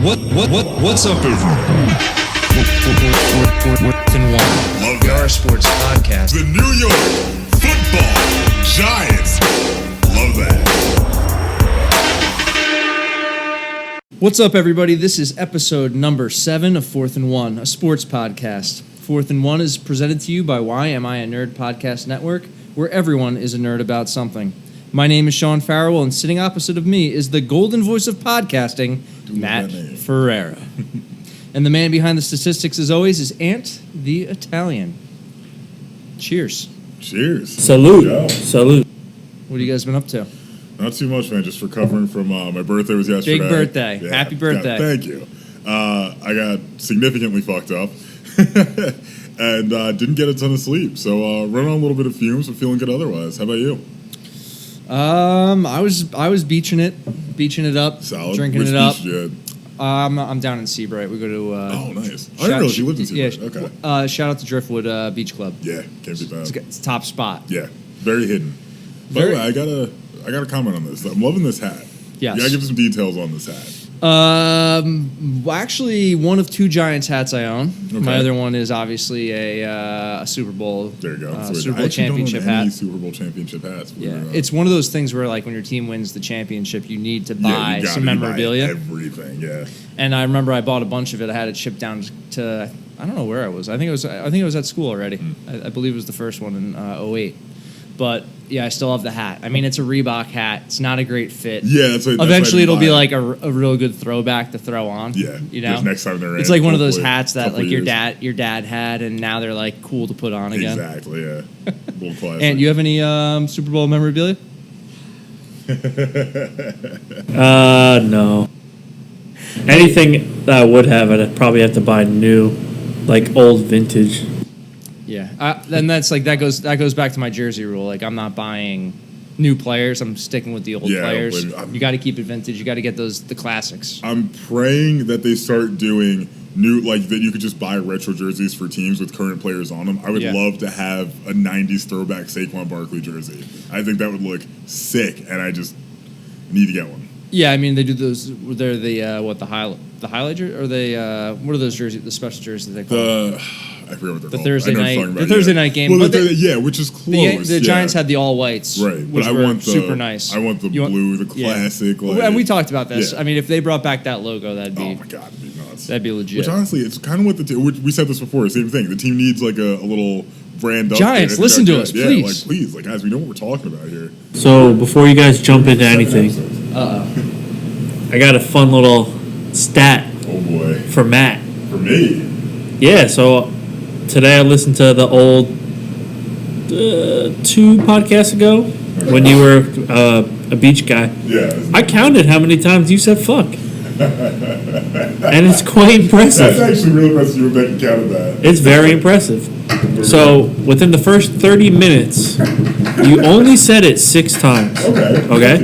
What's up, everyone? Fourth and one. Love that. Our sports podcast. The New York Football Giants. Love that. What's up, everybody? This is episode number 7 of Fourth and One, a sports podcast. Fourth and One is presented to you by Why Am I a Nerd Podcast Network, where everyone is a nerd about something. My name is Sean Farrell, and sitting opposite of me is the golden voice of podcasting, Matt Ferreira. And the man behind the statistics, as always, is Ant the Italian. Cheers. Cheers. Salute. Yo. Salute. What have you guys been up to? Not too much, man. Just recovering from my birthday was yesterday. Big birthday. Happy birthday. Thank you. I got significantly fucked up and didn't get a ton of sleep. So running on a little bit of fumes, but feeling good otherwise. How about you? I was beaching it up, Solid. drinking Which it up. beach you at? I'm down in Seabright. We go to. Oh, nice. I didn't realize you lived in Seabright. Okay. Shout out to Driftwood Beach Club. Yeah, can't be bad. It's a top spot. Yeah, very hidden. By the way, I gotta comment on this. I'm loving this hat. Yes. You gotta give some details on this hat. Actually, one of 2 Giants hats I own. Okay. My other one is obviously a Super Bowl. There you go. Super Bowl championship hat. Super Bowl championship hats. Yeah, it's one of those things where, like, when your team wins the championship, you need to buy some memorabilia. Everything, yeah. And I remember I bought a bunch of it. I had it shipped down to, I don't know where I was. I think it was at school already. I believe it was the first one in 2008. But yeah, I still have the hat. I mean, it's a Reebok hat. It's not a great fit. Yeah, that's what. Eventually, it'll be like a real good throwback to throw on. Yeah, you know. Next time they're in, it's like one of those hats that like your years. dad had, and now they're like cool to put on again. Exactly. Yeah. Little classic. And you have any Super Bowl memorabilia? No. Anything that I would have, I'd probably have to buy new, like old vintage. Yeah, and that's like that goes back to my jersey rule. Like, I'm not buying new players. I'm sticking with the old players. You got to keep it vintage. You got to get the classics. I'm praying that they start doing new, like that you could just buy retro jerseys for teams with current players on them. I would love to have a 90s throwback Saquon Barkley jersey. I think that would look sick, and I just need to get one. Yeah, I mean, they do those. They're the highlight jersey, or what are those jerseys? The special jerseys they call I forget what they're the called. Thursday night. The Thursday night game. Well, but which is close. The Giants had the all whites, right? Which but I were want the super nice. I want the blue, the classic. Like, and we talked about this. Yeah. I mean, if they brought back that logo, that'd be. Oh my god, it'd be nuts. That'd be legit. Which honestly, it's kind of what we said this before. Same thing. The team needs like a little brand. Giants, listen to us, please. Yeah, like please, like guys, we know what we're talking about here. So before you guys jump into anything, I got a fun little stat. Oh boy. For Matt. For me. Yeah. So today I listened to the old 2 podcasts ago when you were a beach guy. Yeah. I counted how many times you said fuck. And it's quite impressive. That's actually really impressive. You were making count of that. It's very impressive. So within the first 30 minutes, you only said it 6 times. Okay. Okay?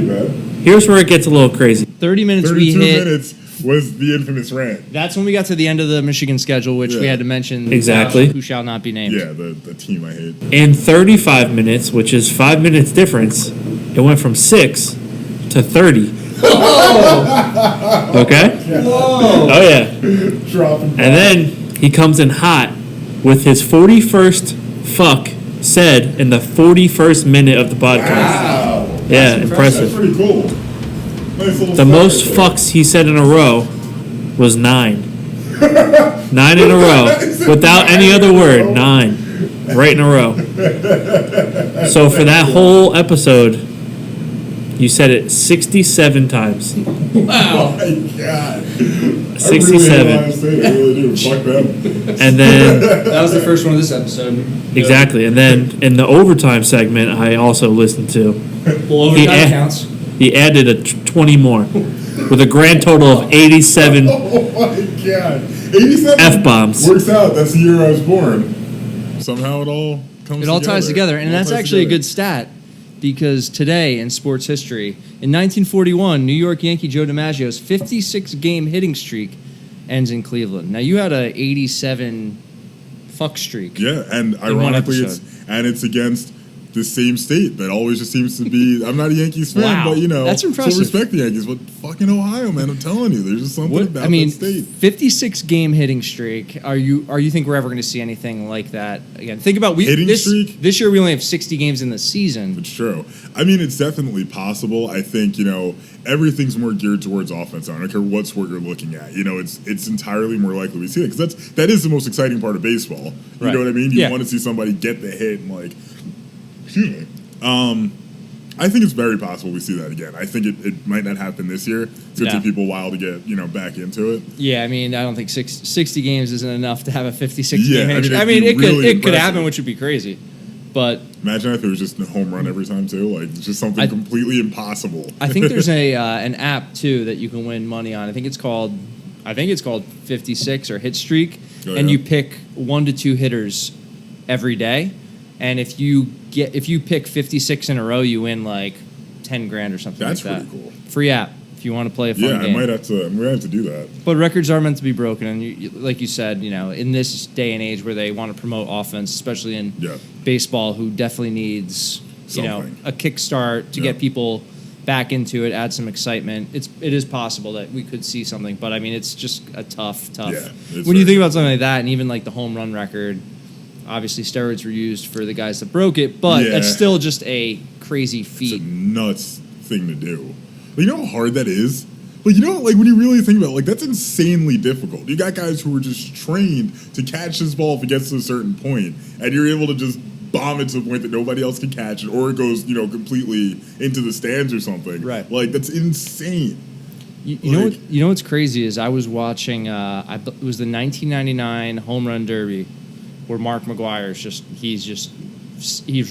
Here's where it gets a little crazy. 30 minutes 32 we hit. minutes was the infamous rant. That's when we got to the end of the Michigan schedule, which we had to mention. Exactly. Who shall not be named. Yeah, the team I hate. In 35 minutes, which is 5 minutes difference, it went from 6 to 30. Okay? Whoa. Oh, yeah. Dropping. And then he comes in hot with his 41st fuck said in the 41st minute of the podcast. Wow. Yeah, That's impressive. pretty cool. Nice little The most stat fucks he said in a row was 9. 9 in a row. Without any other word. 9. Right in a row. So for that whole episode, you said it 67 times. Wow. Oh my god. 67. I really do. Fuck them. And then, That was the first one of this episode. exactly. And then in the overtime segment, I also listened to. Well, overtime counts. He added 20 more. With a grand total of 87 Oh my god. 87 F-bombs. Works out. That's the year I was born. Somehow it all comes It all ties together, and It all that's ties actually a together. good stat because today in sports history, in 1941, New York Yankee Joe DiMaggio's 56-game hitting streak ends in Cleveland. Now, you had a 87 fuck streak. Yeah, and one ironically, episode. it's against the same state that always just seems to be. I'm not a Yankees fan, Wow. but That's impressive. So respect the Yankees, but fucking Ohio, man, I'm telling you, there's just something about that state. 56 game hitting streak. Are you think we're ever going to see anything like that again? Think about streak? This year we only have 60 games in the season. It's true. I mean, it's definitely possible. I think everything's more geared towards offense. I don't care what sport you're looking at. It's entirely more likely we see it because that is the most exciting part of baseball. You know what I mean? You want to see somebody get the hit and excuse me. I think it's very possible we see that again. I think it might not happen this year. It's going to take people a while to get back into it. Yeah, I mean, I don't think 60 games isn't enough to have a 56 game hitting streak. It could happen, which would be crazy. But imagine if it was just a home run every time too. It's just something completely impossible. I think there's an app too that you can win money on. I think it's called 56 or Hit Streak, and you pick 1 to 2 hitters every day, and if you pick 56 in a row, you win like 10 grand or something. That's like that. pretty cool. Free app if you want to play a fun game. Yeah, I might have to do that. But records are meant to be broken, and like you said, in this day and age where they want to promote offense, especially in baseball, who definitely needs a kickstart to get people back into it, add some excitement. It is possible that we could see something, but I mean, it's just a tough. Yeah, when you think about something like that, and even like the home run record, obviously steroids were used for the guys that broke it, but that's still just a crazy feat. It's a nuts thing to do. You know how hard that is? When you really think about it, that's insanely difficult. You got guys who are just trained to catch this ball if it gets to a certain point, and you're able to just bomb it to the point that nobody else can catch it, or it goes, completely into the stands or something. Right. That's insane. You know what's crazy is I was watching, it was the 1999 Home Run Derby, where Mark McGuire's he's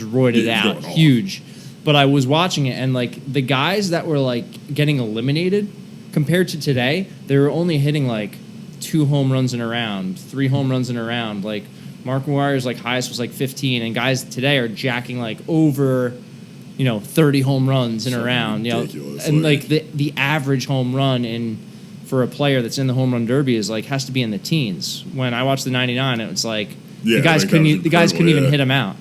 roided out, huge. But I was watching it, and the guys that were getting eliminated compared to today, they were only hitting 2 home runs in a round, 3 home runs in a round. Mark McGuire's highest was 15, and guys today are jacking over 30 home runs in a round. Ridiculous. And the average home run for a player that's in the home run derby is has to be in the teens. When I watched the 99, it was the guys couldn't even hit him out.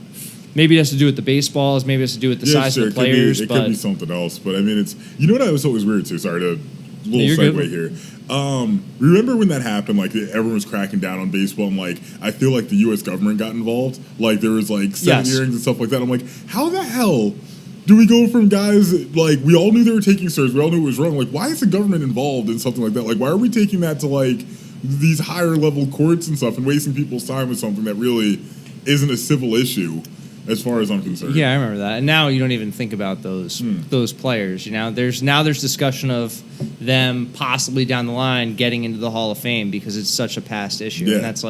Maybe it has to do with the baseballs. Maybe it has to do with the size of the players. It could be something else. But I mean, it's what I was always weird too. Sorry to segue here. Remember when that happened? Everyone was cracking down on baseball, and I feel like the U.S. government got involved. There was 7 hearings and stuff like that. I'm how the hell do we go from guys we all knew they were taking steroids, we all knew it was wrong. Why is the government involved in something like that? Why are we taking that to these higher level courts and stuff and wasting people's time with something that really isn't a civil issue? As far as I'm concerned. Yeah, I remember that. And now you don't even think about those players. There's discussion of them possibly down the line getting into the Hall of Fame because it's such a past issue. Yeah. And that's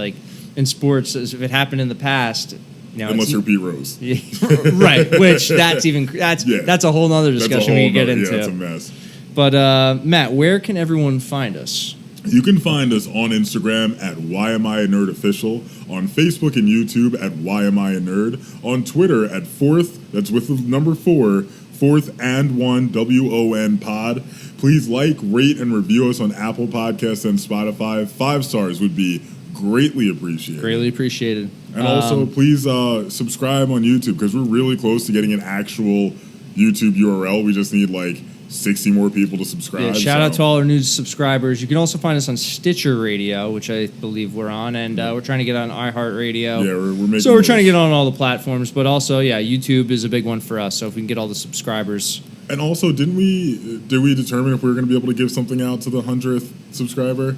in sports, if it happened in the past. Unless you're Pete Rose. Right, which that's a whole other discussion we can get into. Yeah, it's a mess. But Matt, where can everyone find us? You can find us on Instagram at WhyAmIANerdOfficial, on Facebook and YouTube at WhyAmIANerd, on Twitter at that's with the number 4, Fourth and One, WON pod. Please rate, and review us on Apple Podcasts and Spotify. 5 stars would be greatly appreciated. Greatly appreciated. And also, please subscribe on YouTube because we're really close to getting an actual YouTube URL. We just need 60 more people to subscribe. Yeah, shout out to all our new subscribers. You can also find us on Stitcher Radio, which I believe we're on, and we're trying to get on iHeartRadio. Yeah, we're making. So we're trying to get on all the platforms, but also, YouTube is a big one for us. So if we can get all the subscribers. And also, did we determine if we were going to be able to give something out to the 100th subscriber?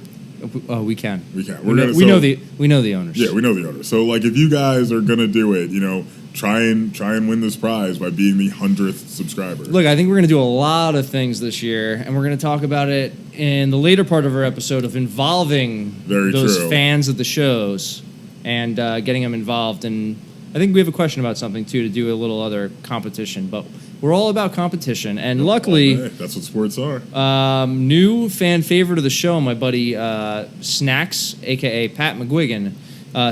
Oh, we can. We can. We know the owners. Yeah, we know the owners. So if you guys are going to do it, try and win this prize by being the 100th subscriber. Look, I think we're going to do a lot of things this year, and we're going to talk about it in the later part of our episode of involving those fans of the shows and getting them involved. And I think we have a question about something, too, to do a little other competition. But we're all about competition, and luckily... that's what sports are. New fan favorite of the show, my buddy Snacks, a.k.a. Pat McGuigan,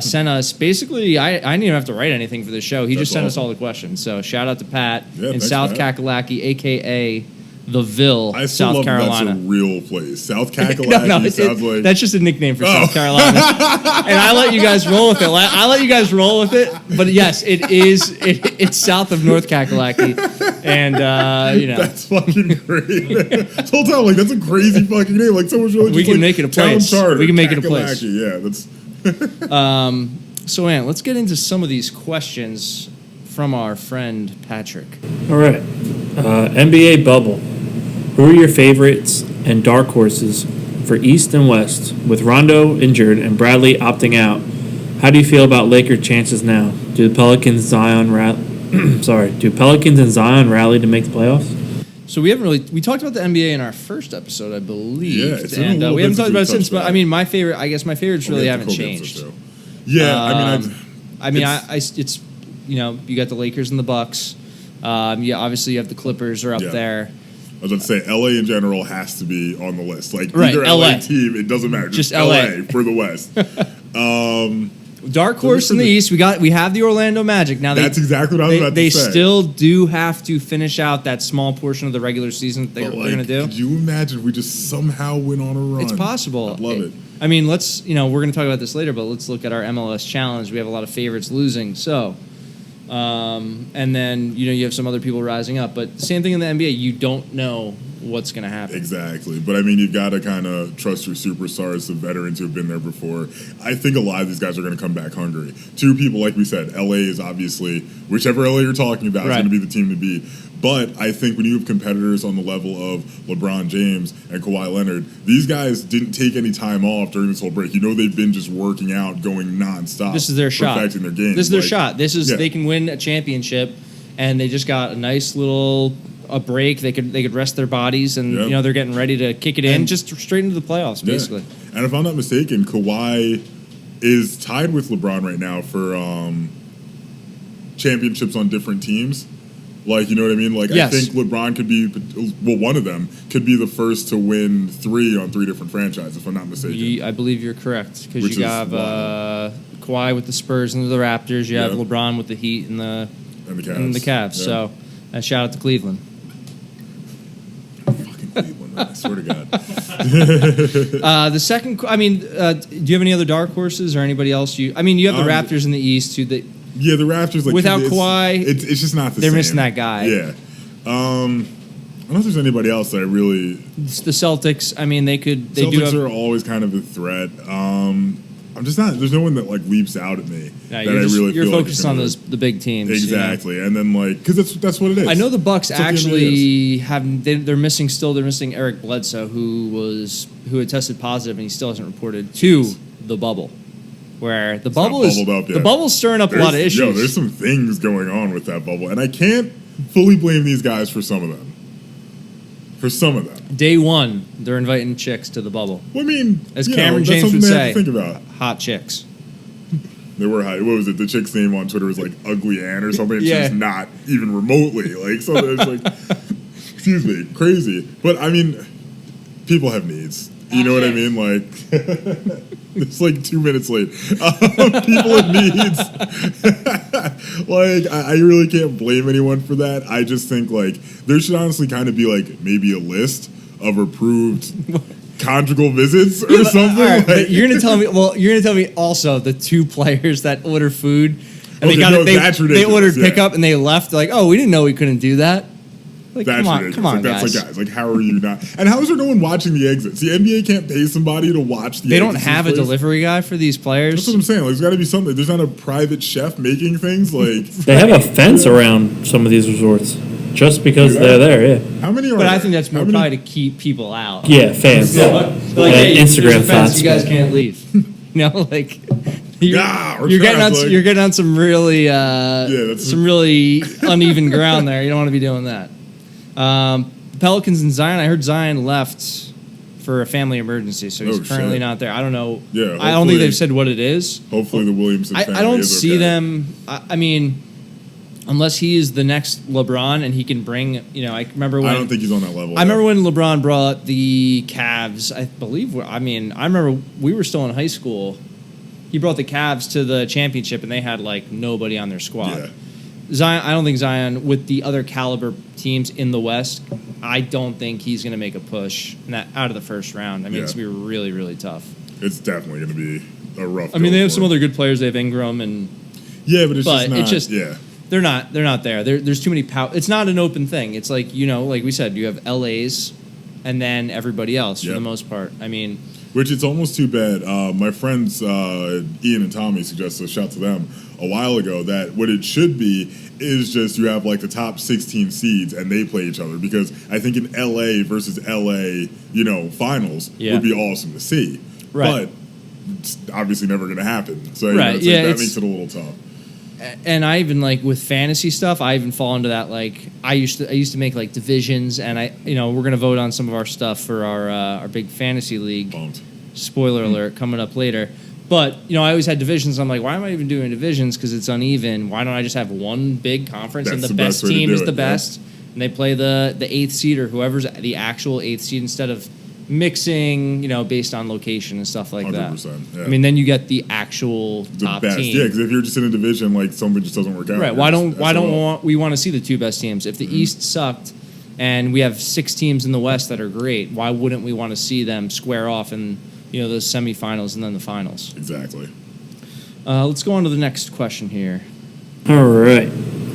sent us, basically, I didn't even have to write anything for the show. He just sent us all the questions. So shout out to Pat in South Kakalaki, a.k.a. the Ville, I still South love Carolina. That's a real place. South Kakalaki sounds like... That's just a nickname for South Carolina. And I let you guys roll with it. I let you guys roll with it. But yes, it is. It's south of North Kakalaki. And, That's fucking great. This whole time, like, that's a crazy fucking name. Like, someone's really we just can like, make it a place. We can make it a place. Yeah, that's... So, Ant, let's get into some of these questions from our friend Patrick. All right. NBA bubble. Who are your favorites and dark horses for East and West? With Rondo injured and Bradley opting out, how do you feel about Lakers' chances now? Do Pelicans and Zion rally to make the playoffs? So we talked about the NBA in our first episode, I believe. Yeah, it's been a little we bit haven't talked about it since since. But I mean, my favorites really haven't Kobe changed. episode. Yeah, it's you got the Lakers and the Bucks. Obviously you have the Clippers are up there. I was about to say, LA in general has to be on the list. Like, right, either LA team, it doesn't matter. Just LA for the West. Dark horse in the East, we have the Orlando Magic. Now that's exactly what I was about to say. They still do have to finish out that small portion of the regular season that they're going to do. Could you imagine if we just somehow went on a run? It's possible. I'd love it. I mean, we're going to talk about this later, but let's look at our MLS challenge. We have a lot of favorites losing, so... and then you have some other people rising up, but same thing in the NBA. You don't know what's going to happen. Exactly, but I mean, you've got to kind of trust your superstars, the veterans who have been there before. I think a lot of these guys are going to come back hungry. Two people, like we said, LA is obviously whichever LA you're talking about is going to be the team to beat. But I think when you have competitors on the level of LeBron James and Kawhi Leonard, these guys didn't take any time off during this whole break. They've been just working out, going nonstop. This is their shot. Perfecting their game. This is their shot. They can win a championship, and they just got a nice little break. They could rest their bodies, and they're getting ready to kick it in, just straight into the playoffs, basically. And if I'm not mistaken, Kawhi is tied with LeBron right now for championships on different teams. Like, you know what I mean? Like, yes. I think LeBron could be, one of them could be the first to win 3 on 3 different franchises, if I'm not mistaken. I believe you're correct, because you have Kawhi with the Spurs and the Raptors. You have LeBron with the Heat and the Cavs. Yeah. So, shout out to Cleveland. Fucking Cleveland, man, I swear to God. The second, do you have any other dark horses or anybody else? You have the Raptors in the East, too. Yeah, the Raptors, without Kawhi, it's just not the same. They're missing that guy. Yeah. I don't know if there's anybody else that I really... It's the Celtics, Celtics are always kind of a threat. I'm just not... There's no one that, leaps out at me You're focused on the big teams. Exactly. And then, because that's what it is. I know the Bucks actually they're missing Eric Bledsoe, who had tested positive, and he still hasn't reported to the bubble. Where the bubble is the bubble's stirring up a lot of issues. There's some things going on with that bubble, and I can't fully blame these guys for some of them. Day one, they're inviting chicks to the bubble. Well, I mean, as Cameron James would say, think about. Hot chicks. They were hot. What was it? The chick's name on Twitter was Ugly Ann or something. And she's not even remotely so. It's excuse me, crazy. But I mean, people have needs. You know what I mean? It's 2 minutes late. People have needs. I really can't blame anyone for that. I just think there should honestly kind of be maybe a list of approved conjugal visits or something. Right, but you're gonna tell me. Well, you're gonna tell me also the 2 players that order food and they ordered pickup and they left. We didn't know we couldn't do that. That's ridiculous. Come on, that's guys. How are you not? And how is there no one watching the exits? The NBA can't pay somebody to watch the exits. They don't have a delivery guy for these players. That's what I'm saying. There's got to be something. There's not a private chef making things. They have a fence around some of these resorts just because they're there. Yeah. How many are? But I think that's more probably to keep people out. Yeah, fans. Hey, Instagram fans. You guys can't leave. You're getting on some really some really uneven ground there. You don't want to be doing that. Pelicans and Zion. I heard Zion left for a family emergency, so he's currently not there. I don't know. Yeah, I don't think they've said what it is. Hopefully, the Williamson family I don't see them. I mean, unless he is the next LeBron and he can bring. I remember when. I don't think he's on that level. I remember when LeBron brought the Cavs. I believe. I remember we were still in high school. He brought the Cavs to the championship, and they had nobody on their squad. Yeah. Zion, I don't think Zion, with the other caliber teams in the West, I don't think he's going to make a push out of the first round. I mean, it's going to be really, really tough. It's definitely going to be a rough. I mean, they have some other good players. They have Ingram and. Yeah, but it's just not. They're not there. There's too many power. It's not an open thing. It's like, like we said, you have LA's and then everybody else for the most part. I mean, which it's almost too bad. My friends Ian and Tommy suggested, a shout to them, a while ago, that what it should be is just you have like the top 16 seeds and they play each other, because I think an LA versus LA, finals would be awesome to see. Right. But it's obviously never going to happen. So that makes it a little tough. And I even with fantasy stuff, I even fall into that. I used to make divisions, and we're gonna vote on some of our stuff for our big fantasy league. Bumped. Spoiler alert coming up later. But I always had divisions. I'm like, why am I even doing divisions? Because it's uneven. Why don't I just have one big conference and the best team is the best, and they play the 8th seed or whoever's the actual 8th seed instead of mixing, based on location and stuff like 100%, that. yeah. I mean, then you get the actual top best team. Yeah, because if you're just in a division, something just doesn't work out. Right. Why don't we want to see the 2 best teams? If the East sucked and we have 6 teams in the West that are great, why wouldn't we want to see them square off in those semifinals and then the finals? Exactly. Let's go on to the next question here. All right.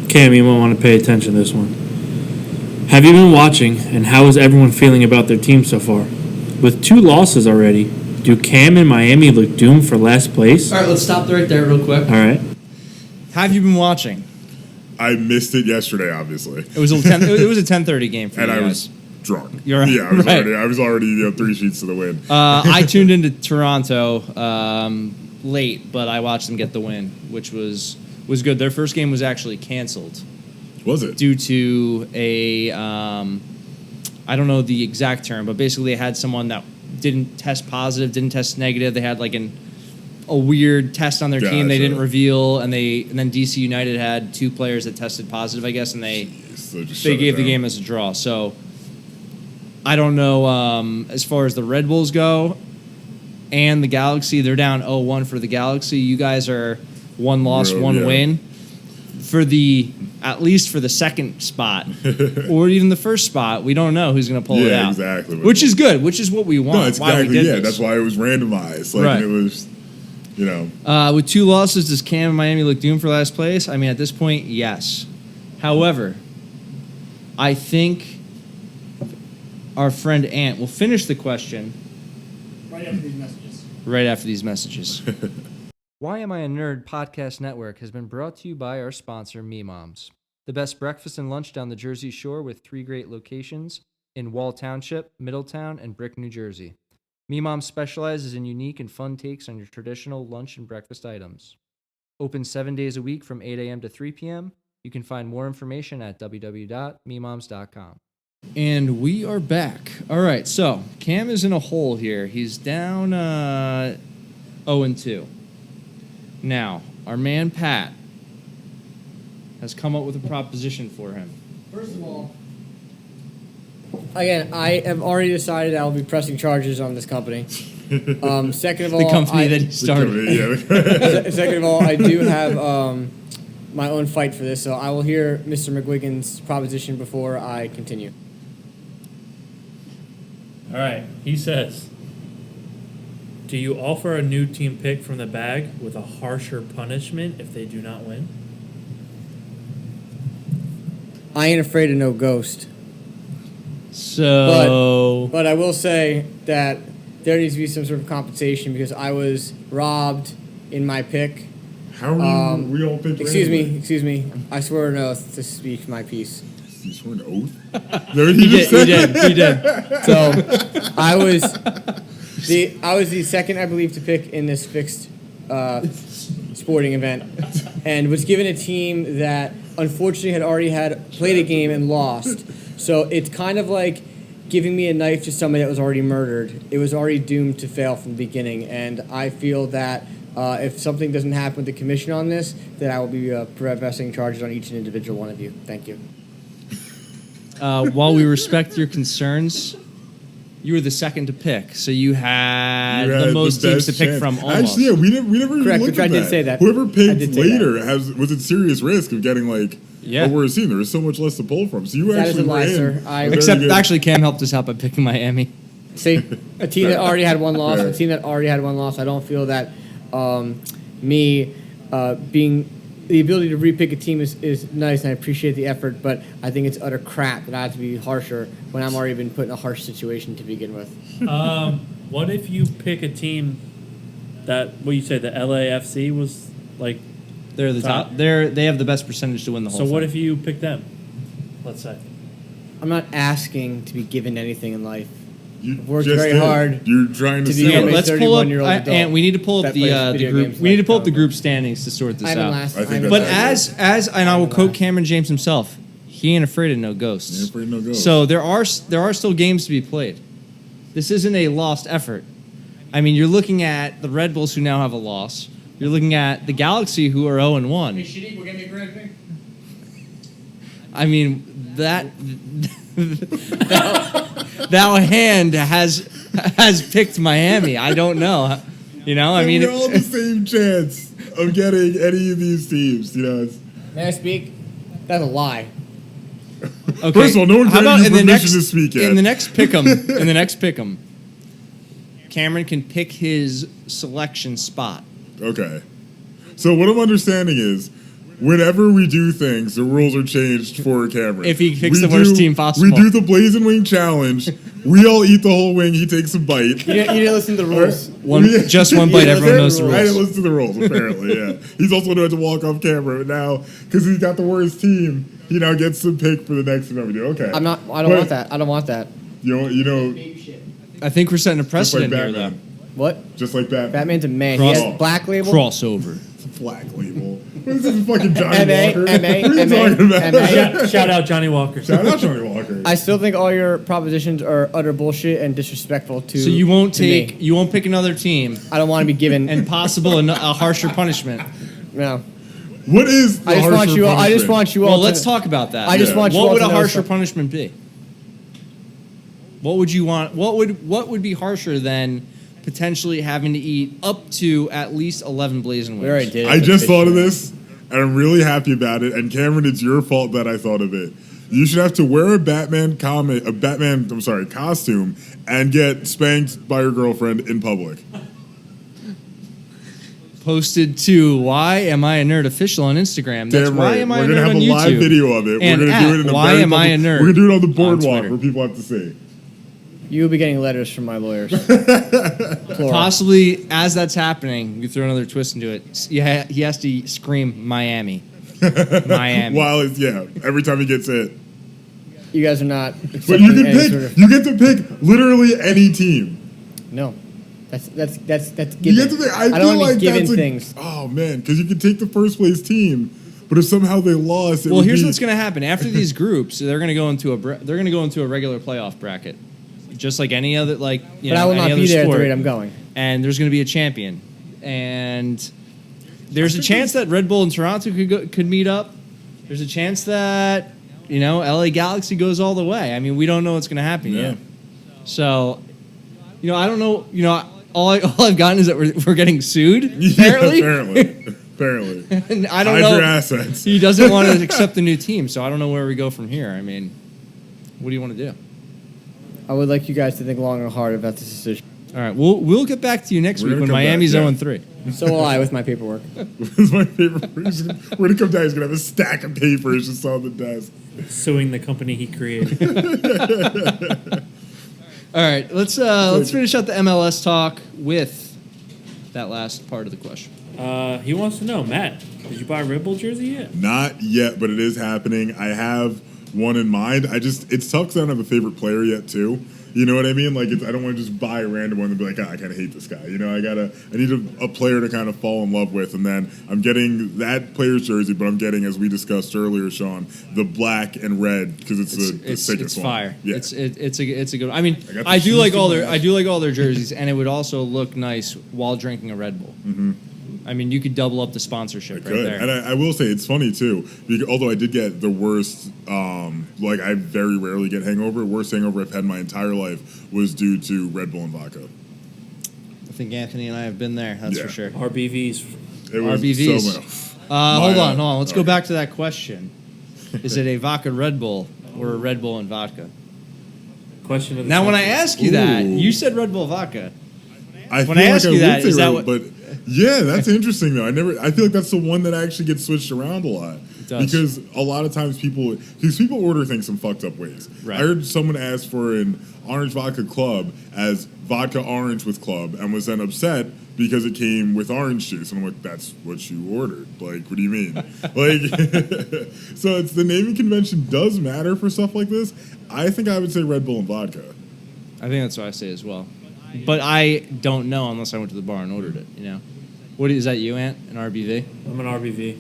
Cam, you might want to pay attention to this one. Have you been watching, and how is everyone feeling about their team so far? With 2 losses already, do Cam and Miami look doomed for last place? All right, let's stop right there real quick. All right. Have you been watching? I missed it yesterday, obviously. It was a 10:30 game for and you I guys. was drunk. You're right. Yeah, I was already 3 sheets to the win. I tuned into Toronto late, but I watched them get the win, which was good. Their first game was actually canceled. Was it? Due to a, I don't know the exact term, but basically they had someone that didn't test positive, didn't test negative. They had a weird test on their team they didn't reveal, and then DC United had 2 players that tested positive, I guess, and they gave the game as a draw. So I don't know as far as the Red Bulls go and the Galaxy. They're down 0-1 for the Galaxy. You guys are 1 loss, 1 win. At least for the second spot, or even the first spot, we don't know who's going to pull it out. Exactly. Which is good, which is what we want. No, it's why we did this. That's why it was randomized. Right. It was, with 2 losses, does Cam and Miami look doomed for last place? I mean, at this point, yes. However, I think our friend Ant will finish the question right after these messages. Right after these messages. Why Am I a Nerd podcast network has been brought to you by our sponsor, Me Moms. The best breakfast and lunch down the Jersey Shore with 3 great locations in Wall Township, Middletown, and Brick, New Jersey. Me Moms specializes in unique and fun takes on your traditional lunch and breakfast items. Open 7 days a week from 8 a.m. to 3 p.m. You can find more information at www.memoms.com. And we are back. All right, so Cam is in a hole here. He's down 0-2. Now, our man Pat has come up with a proposition for him. First of all, again, I have already decided I will be pressing charges on this company. Second of all, the company that he started. Second of all, I do have my own fight for this, so I will hear Mr. McGuigan's proposition before I continue. All right. He says, do you offer a new team pick from the bag with a harsher punishment if they do not win? I ain't afraid of no ghost. So... But I will say that there needs to be some sort of compensation because I was robbed in my pick. How are you? We all picked Excuse me. I swear an oath to speak my piece. You swore an oath? He did. So I was the second, I believe, to pick in this fixed sporting event, and was given a team that unfortunately had already played a game and lost. So it's kind of like giving me a knife to somebody that was already murdered. It was already doomed to fail from the beginning, and I feel that if something doesn't happen with the commission on this, that I will be pressing charges on each and individual one of you. Thank you. While we respect your concerns, You were the second to pick, so you had You had the most teams to best pick chance. from almost. Actually, yeah, we never even Correct, looked which at I did say that. Whoever I picked did say later was at serious risk of getting like Yeah. what we're seeing. There was so much less to pull from. So you That is actually a lie, ran sir. a very Except good- actually, Cam helped us out by picking Miami. See, a team that already had one loss, Right. a team that already had one loss. I don't feel that me being the ability to repick a team is nice, and I appreciate the effort, but I think it's utter crap that I have to be harsher when I'm already been put in a harsh situation to begin with. What if you pick a team that what you say the LAFC was like? They're the top. They have the best percentage to win the whole So thing. what if you pick them? Let's say. I'm not asking to be given anything in life. You worked just very did. hard You're trying to to be say a let's pull up. 31-year-old adult And we need to pull up that the plays video group. games We need to like pull up the Tom. group standings to sort this I haven't out. last. I think I haven't that's But last. as and I will quote Cameron James himself, he ain't afraid of no ghosts. Ain't afraid of no ghosts. So there are still games to be played. This isn't a lost effort. I mean, you're looking at the Red Bulls who now have a loss. You're looking at the Galaxy who are 0-1. I mean that that hand has picked Miami. I don't know. You know, I mean, we're all the same chance of getting any of these teams. You know, May I speak? That's a lie. okay. First of all, no one How gave about you in the permission next to speak yet. in the next pick'em, Cameron can pick his selection spot. Okay. So what I'm understanding is, whenever we do things, the rules are changed for Cameron. If he picks the worst team possible. We do the Blazing Wing Challenge. We all eat the whole wing. He takes a bite. You didn't listen to the rules. Just one bite. Yeah, Everyone that's knows the it. I didn't rules. listen to the rules, apparently, yeah. He's also going to have to walk off camera now, because he's got the worst team. He now gets to pick for the next one we do. Okay. I don't But, want that. I don't want that. You know, I think we're setting a just like precedent here, Batman. What? Just like Batman. Batman's a man. Cross- He has black though. label. Crossover. Black label. What is this, fucking Johnny M.A., Walker? M.A., What are you M.A., talking about? M.A. Shout out Johnny Walker. Shout out Johnny Walker. I still think all your propositions are utter bullshit and disrespectful to. So you won't to me. you won't pick another team I don't want to be given. and possible a harsher punishment. No. What is the I just want harsher you. I just punishment? want you Well, all. let's to, talk about that. I just want you What all would to a know harsher something. punishment be? What would you want? What would be harsher than potentially having to eat up to at least 11 blazing wings? We already did. it I with just fish thought of fry. this, and I'm really happy about it. And Cameron, it's your fault that I thought of it. You should have to wear a Batman costume, and get spanked by your girlfriend in public. Posted to Why Am I a Nerd Official on Instagram. That's Damn Why right. Am I We're a gonna Nerd have on a live YouTube. video of it. And We're gonna do it in a Why very Am I a public- Nerd We're gonna do it on the on boardwalk Twitter. where people have to see. You will be getting letters from my lawyers. Plural. Possibly, as that's happening, you throw another twist into it. Yeah, he has to scream Miami. Miami. While it's every time he gets hit. You guys are not. But you accepting can any pick. sort of- You get to pick literally any team. No. That's given. You get to pick. I don't feel want to like be given that's things. Oh man, because you can take the first place team, but if somehow they lost, it Well, would here's be, what's going to happen after these groups. They're going to go into a regular playoff bracket, just like any other But I will not be there at the rate I'm going. And there's going to be a champion, and there's a chance that Red Bull and Toronto could meet up. There's a chance that LA Galaxy goes all the way. I mean, we don't know what's going to happen Yeah. yet. So, I don't know. All I've gotten is that we're getting sued. Apparently, apparently. and I don't Hide know. your assets. He doesn't want to accept the new team, so I don't know where we go from here. I mean, what do you want to do? I would like you guys to think long and hard about this decision. All right, we'll get back to you next We're week gonna when come back, Miami's yeah. 0-3. So will I with my paperwork. It's my favorite. We're gonna come down. He's gonna have a stack of papers just on the desk. Suing the company he created. All right, let's finish out the MLS talk with that last part of the question. He wants to know, Matt, did you buy a Red Bull jersey yet? Not yet, but it is happening. I have one in mind. It's tough because I don't have a favorite player yet, too. You know what I mean? Like, I don't want to just buy a random one and be like, I kind of hate this guy. I need a player to kind of fall in love with, and then I'm getting that player's jersey, but I'm getting, as we discussed earlier, Sean, the black and red because it's the sickest one. Fire. Yeah. It's a good. I mean, got the I do shoes like to all match. their jerseys, and it would also look nice while drinking a Red Bull. Mm-hmm. I mean, you could double up the sponsorship right Good. there. And I will say it's funny too, because although I did get the worst like I very rarely get hangover. Worst hangover I've had in my entire life was due to Red Bull and vodka. I think Anthony and I have been there. That's Yeah. for sure. RBVs. It was RBVs. so much. Hold on. Let's go okay. back to that question. Is it a vodka Red Bull or a Red Bull and vodka? Question of the Now, when I century. ask you that, Ooh. you said Red Bull vodka. I When feel I ask you would that, say is that Red what- Bull, But yeah, that's interesting though. I feel like that's the one that actually gets switched around a lot. It does. Because a lot of times people order things some fucked up ways. Right. I heard someone ask for an orange vodka club as vodka orange with club and was then upset because it came with orange juice. And I'm like, that's what you ordered. Like, what do you mean? Like, so it's the naming convention does matter for stuff like this. I think I would say Red Bull and vodka. I think that's what I say as well. But I don't know unless I went to the bar and ordered it, you know? What is that, you, Ant? An RBV? I'm an RBV.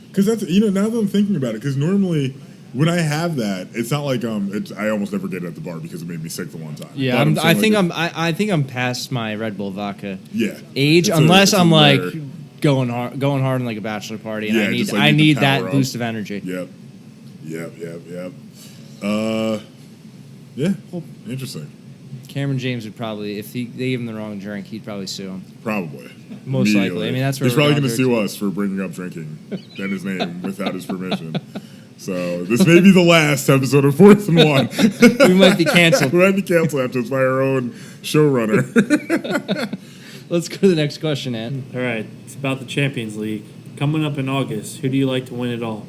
Because that's, now that I'm thinking about it, because normally when I have that, it's not like I almost never get it at the bar because it made me sick the one time. Yeah, But I saying, think like, I think I'm past my Red Bull vodka yeah age, It's unless it's I'm like rare. going hard on like a bachelor party, and Yeah, I need just, like, I need to need power that up. boost of energy. Yep. Yeah. Interesting. Cameron James would probably, if they gave him the wrong drink, he'd probably sue him. Probably. Most Immediately. likely. I mean, that's where he's we're probably going going to to sue us for bringing up drinking and his name without his permission. So this may be the last episode of 4th and 1. We might be canceled. We might be canceled after this by our own showrunner. Let's go to the next question, Ant. All right, it's about the Champions League. Coming up in August, who do you like to win it all?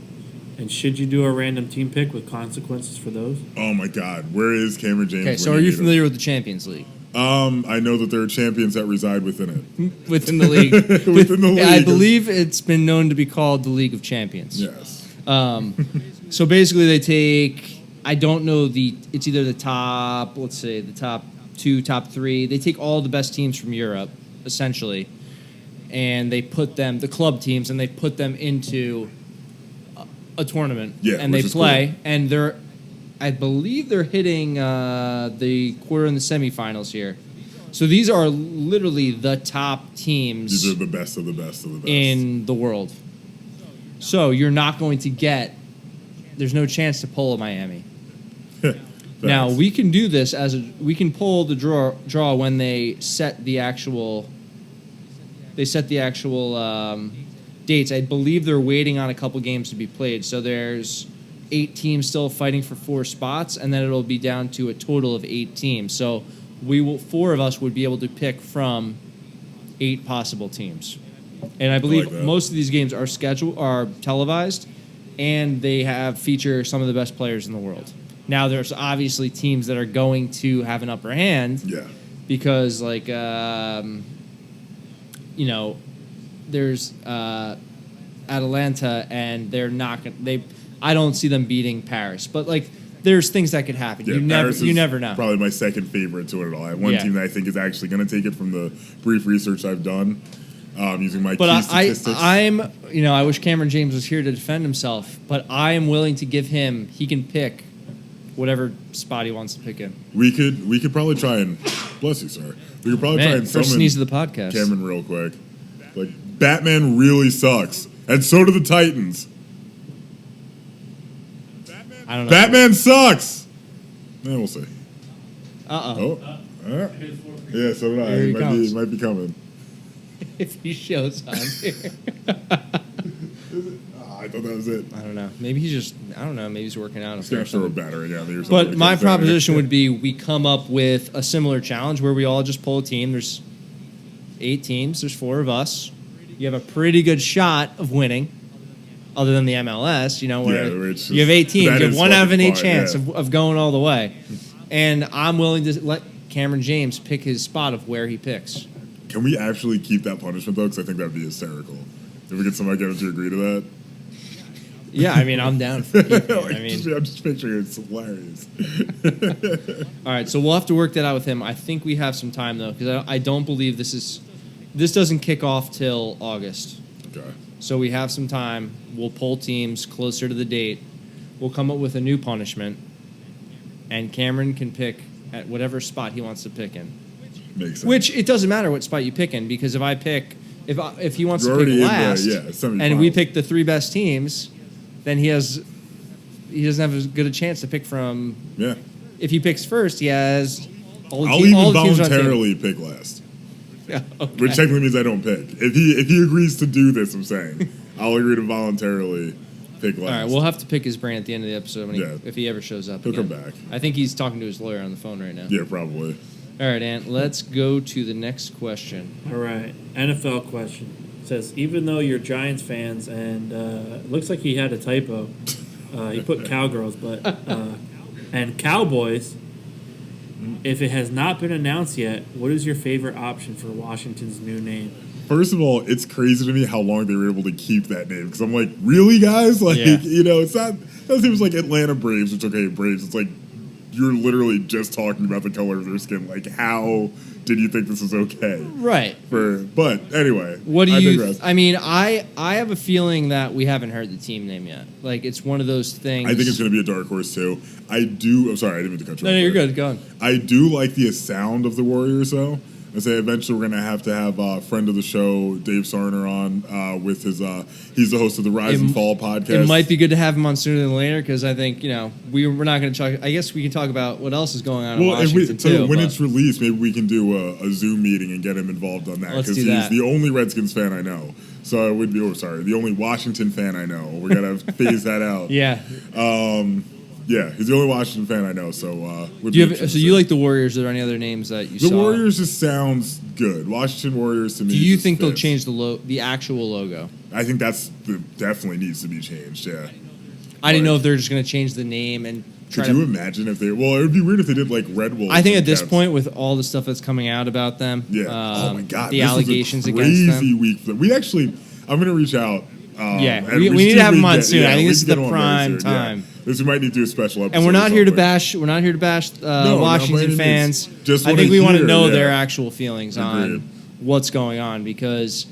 And should you do a random team pick with consequences for those? Oh my God, where is Cameron James? Okay, so when are you need him? familiar with the Champions League? I know that there are champions that reside within it. Within the league. Within the league. I believe it's been known to be called the League of Champions. Yes. So basically, they take, I don't know it's either the top, let's say, the top 2, top 3. They take all the best teams from Europe, essentially, and they put them, the club teams, and they put them into a tournament. Yeah, and they which is play, cool. and I believe they're hitting the quarter and the semifinals here. So these are literally the top teams These are the best of the best of the best. in the world. So you're not going to get. There's no chance to pull a Miami. Now we can do this we can pull the draw when they set the actual. They set the actual dates. I believe they're waiting on a couple games to be played. So there's 8 teams still fighting for 4 spots, and then it'll be down to a total of 8 teams. So 4 of us would be able to pick from 8 possible teams. And I believe like that. most of these games are televised, and they feature some of the best players in the world. Now, there's obviously teams that are going to have an upper hand Yeah. because, like, there's Atalanta, and they're not going. I don't see them beating Paris, but like, there's things that could happen. Yeah, You Paris never is know. Probably my second favorite to it all. I have one Yeah. team that I think is actually going to take it from the brief research I've done using my But key statistics. I wish Cameron James was here to defend himself, but I am willing to give him. He can pick whatever spot he wants to pick in. We could probably try and bless you, sir. We could probably try Man, and first summon sneeze of the podcast. Cameron real quick. Like Batman really sucks, and so do the Titans. I don't know. Batman sucks. Yeah, we'll see. Uh-oh. Oh, yeah. So did I. Here he comes. It might be coming. If he shows on here. I thought that was it. I don't know. Maybe he's just, I don't know, maybe he's working out. Just gonna throw a battery at me or something. But when it my comes down. proposition would be we come up with a similar challenge where we all just pull a team. There's 8 teams. There's 4 of us. You have a pretty good shot of winning, other than the MLS, where where it's you have 8 just- teams. that You have is 1 out of an 8 fucking chance fun, yeah. of going all the way. And I'm willing to let Cameron James pick his spot of where he picks. Can we actually keep that punishment though? Because I think that would be hysterical. If we get somebody to agree to that. Yeah, I mean, I'm down for keeping it. Like, I mean, I'm just picturing it's hilarious. all right, so we'll have to work that out with him. I think we have some time, though, because I don't believe this doesn't kick off till August. Okay. So we have some time. We'll pull teams closer to the date. We'll come up with a new punishment, and Cameron can pick at whatever spot he wants to pick in. Makes sense. Which it doesn't matter what spot you pick in, because if he wants You're to pick already in the- last, yeah, and we semifinals. pick the 3 best teams, then he has he doesn't have as good a chance to pick from. Yeah. If he picks first, he has all the I'll team, even all the teams on the team. voluntarily pick last. Yeah, okay. Which technically means I don't pick. If he agrees to do this, I'm saying I'll agree to voluntarily pick last. All right, we'll have to pick his brain at the end of the episode if he ever shows up. He'll again. come back. I think he's talking to his lawyer on the phone right now. Yeah, probably. All right, Ant. Let's go to the next question. All right, NFL question. It says, even though you're Giants fans, and it looks like he had a typo. He put Cowgirls, but and Cowboys. If it has not been announced yet, what is your favorite option for Washington's new name? First of all, it's crazy to me how long they were able to keep that name. Because I'm like, really, guys? Like, it's not. That seems like Atlanta Braves, which okay, Braves. It's like you're literally just talking about the color of their skin. Like, how did you think this is okay? Right. But anyway, what do I you? digress. I mean, I have a feeling that we haven't heard the team name yet. Like, it's one of those things. I think it's going to be a dark horse too. I'm sorry, I didn't mean to cut you off. No, you're there. good. Go on. I do like the sound of the Warriors, though. I say eventually we're going to have a friend of the show, Dave Sarner, on with his. He's the host of the Rise and Fall podcast. It might be good to have him on sooner than later because I think we're not going to talk. I guess we can talk about what else is going on in Washington too. When it's released, maybe we can do a Zoom meeting and get him involved on that Let's because do he's that. the only Redskins fan I know. So it would be. Oh, sorry, the only Washington fan I know. We got to phase that out. Yeah. Yeah, he's the only Washington fan I know. So Do you like the Warriors? Are there any other names that you saw? The Warriors just sounds good. Washington Warriors to me. Do you just think they'll fits. change the actual logo? I think definitely needs to be changed. Yeah. I didn't know if they're just going to change the name and try Could you imagine if they? Well, it would be weird if they did like Red Wolves. I think at this Caps. point, with all the stuff that's coming out about them, Yeah. Oh my God. the this was a allegations against crazy them. week. We actually, I'm going to reach out. Yeah, and we need to have him on soon. Yeah, I think we this is can get the him on very prime soon, time. Yeah. This we might need to do a special episode. And we're not or here to something. bash. We're not here to bash Washington any fans. means. Just I wanna think we want to hear, know yeah. their actual feelings on Agreed. what's going on because,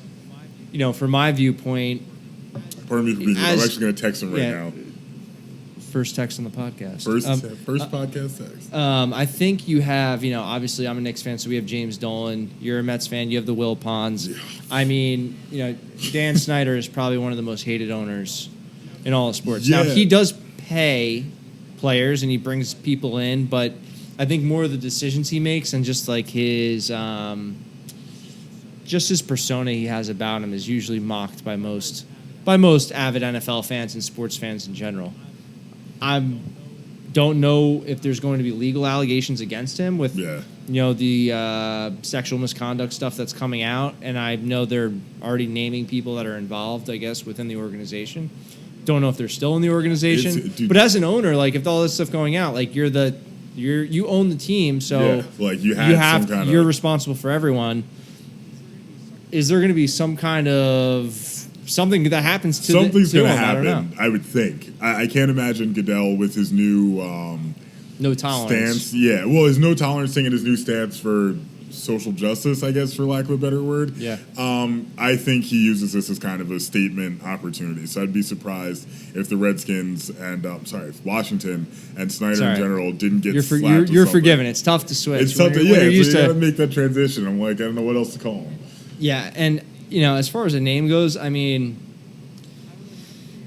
from my viewpoint, Pardon me for being. I'm actually going to text him right yeah. now. first text on the podcast. First podcast text. I think you have, obviously I'm a Knicks fan, so we have James Dolan. You're a Mets fan. You have the Will Ponds. Yeah. I mean, Dan Snyder is probably one of the most hated owners in all of sports. Yeah. Now, he does pay players and he brings people in, but I think more of the decisions he makes and just like his persona he has about him is usually mocked by most avid NFL fans and sports fans in general. I don't know if there's going to be legal allegations against him with the sexual misconduct stuff that's coming out, and I know they're already naming people that are involved, I guess, within the organization. Don't know if they're still in the organization, but as an owner, like if all this stuff going out, like you own the team, so like you're responsible for everyone. Is there going to be some kind of something that happens to something's going to him? happen? I would think. I can't imagine Goodell with his new no tolerance stance. Yeah, well, his no tolerance thing and his new stance for social justice, I guess, for lack of a better word. Yeah. I think he uses this as kind of a statement opportunity. So I'd be surprised if the Redskins and if Washington and Snyder in general didn't get slapped. You're forgiven. It's tough to switch. It's tough to you got to make that transition. I'm like, I don't know what else to call him. Yeah, and as far as a name goes, I mean,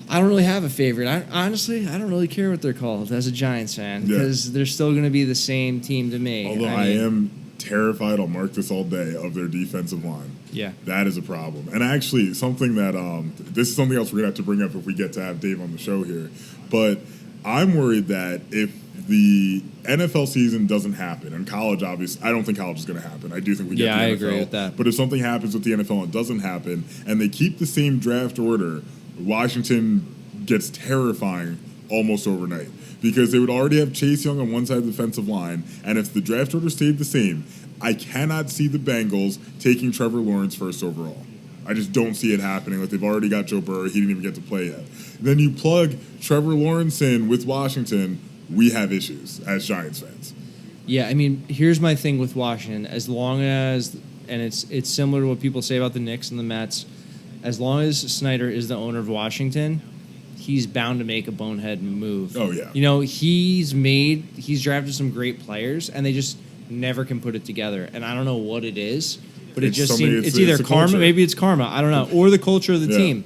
I don't really have a favorite. Honestly, I don't really care what they're called as a Giants fan because they're still going to be the same team to me. Although I am terrified, I'll mark this all day, of their defensive line. Yeah. That is a problem. And actually, something that, this is something else we're going to have to bring up if we get to have Dave on the show here. But I'm worried that if the NFL season doesn't happen, and college, obviously, I don't think college is going to happen. I do think we get the NFL. I agree with that. But if something happens with the NFL and it doesn't happen, and they keep the same draft order, Washington gets terrifying almost overnight. Because they would already have Chase Young on one side of the defensive line, and if the draft order stayed the same, I cannot see the Bengals taking Trevor Lawrence first overall. I just don't see it happening. Like, they've already got Joe Burrow. He didn't even get to play yet. Then you plug Trevor Lawrence in with Washington, we have issues as Giants fans. Yeah, I mean, here's my thing with Washington. As long as, and it's similar to what people say about the Knicks and the Mets, as long as Snyder is the owner of Washington, he's bound to make a bonehead move. Oh, yeah. He's drafted some great players, and they just never can put it together. And I don't know what it is, but it just seems it's either karma. Culture. Maybe it's karma. I don't know, or the culture of the team.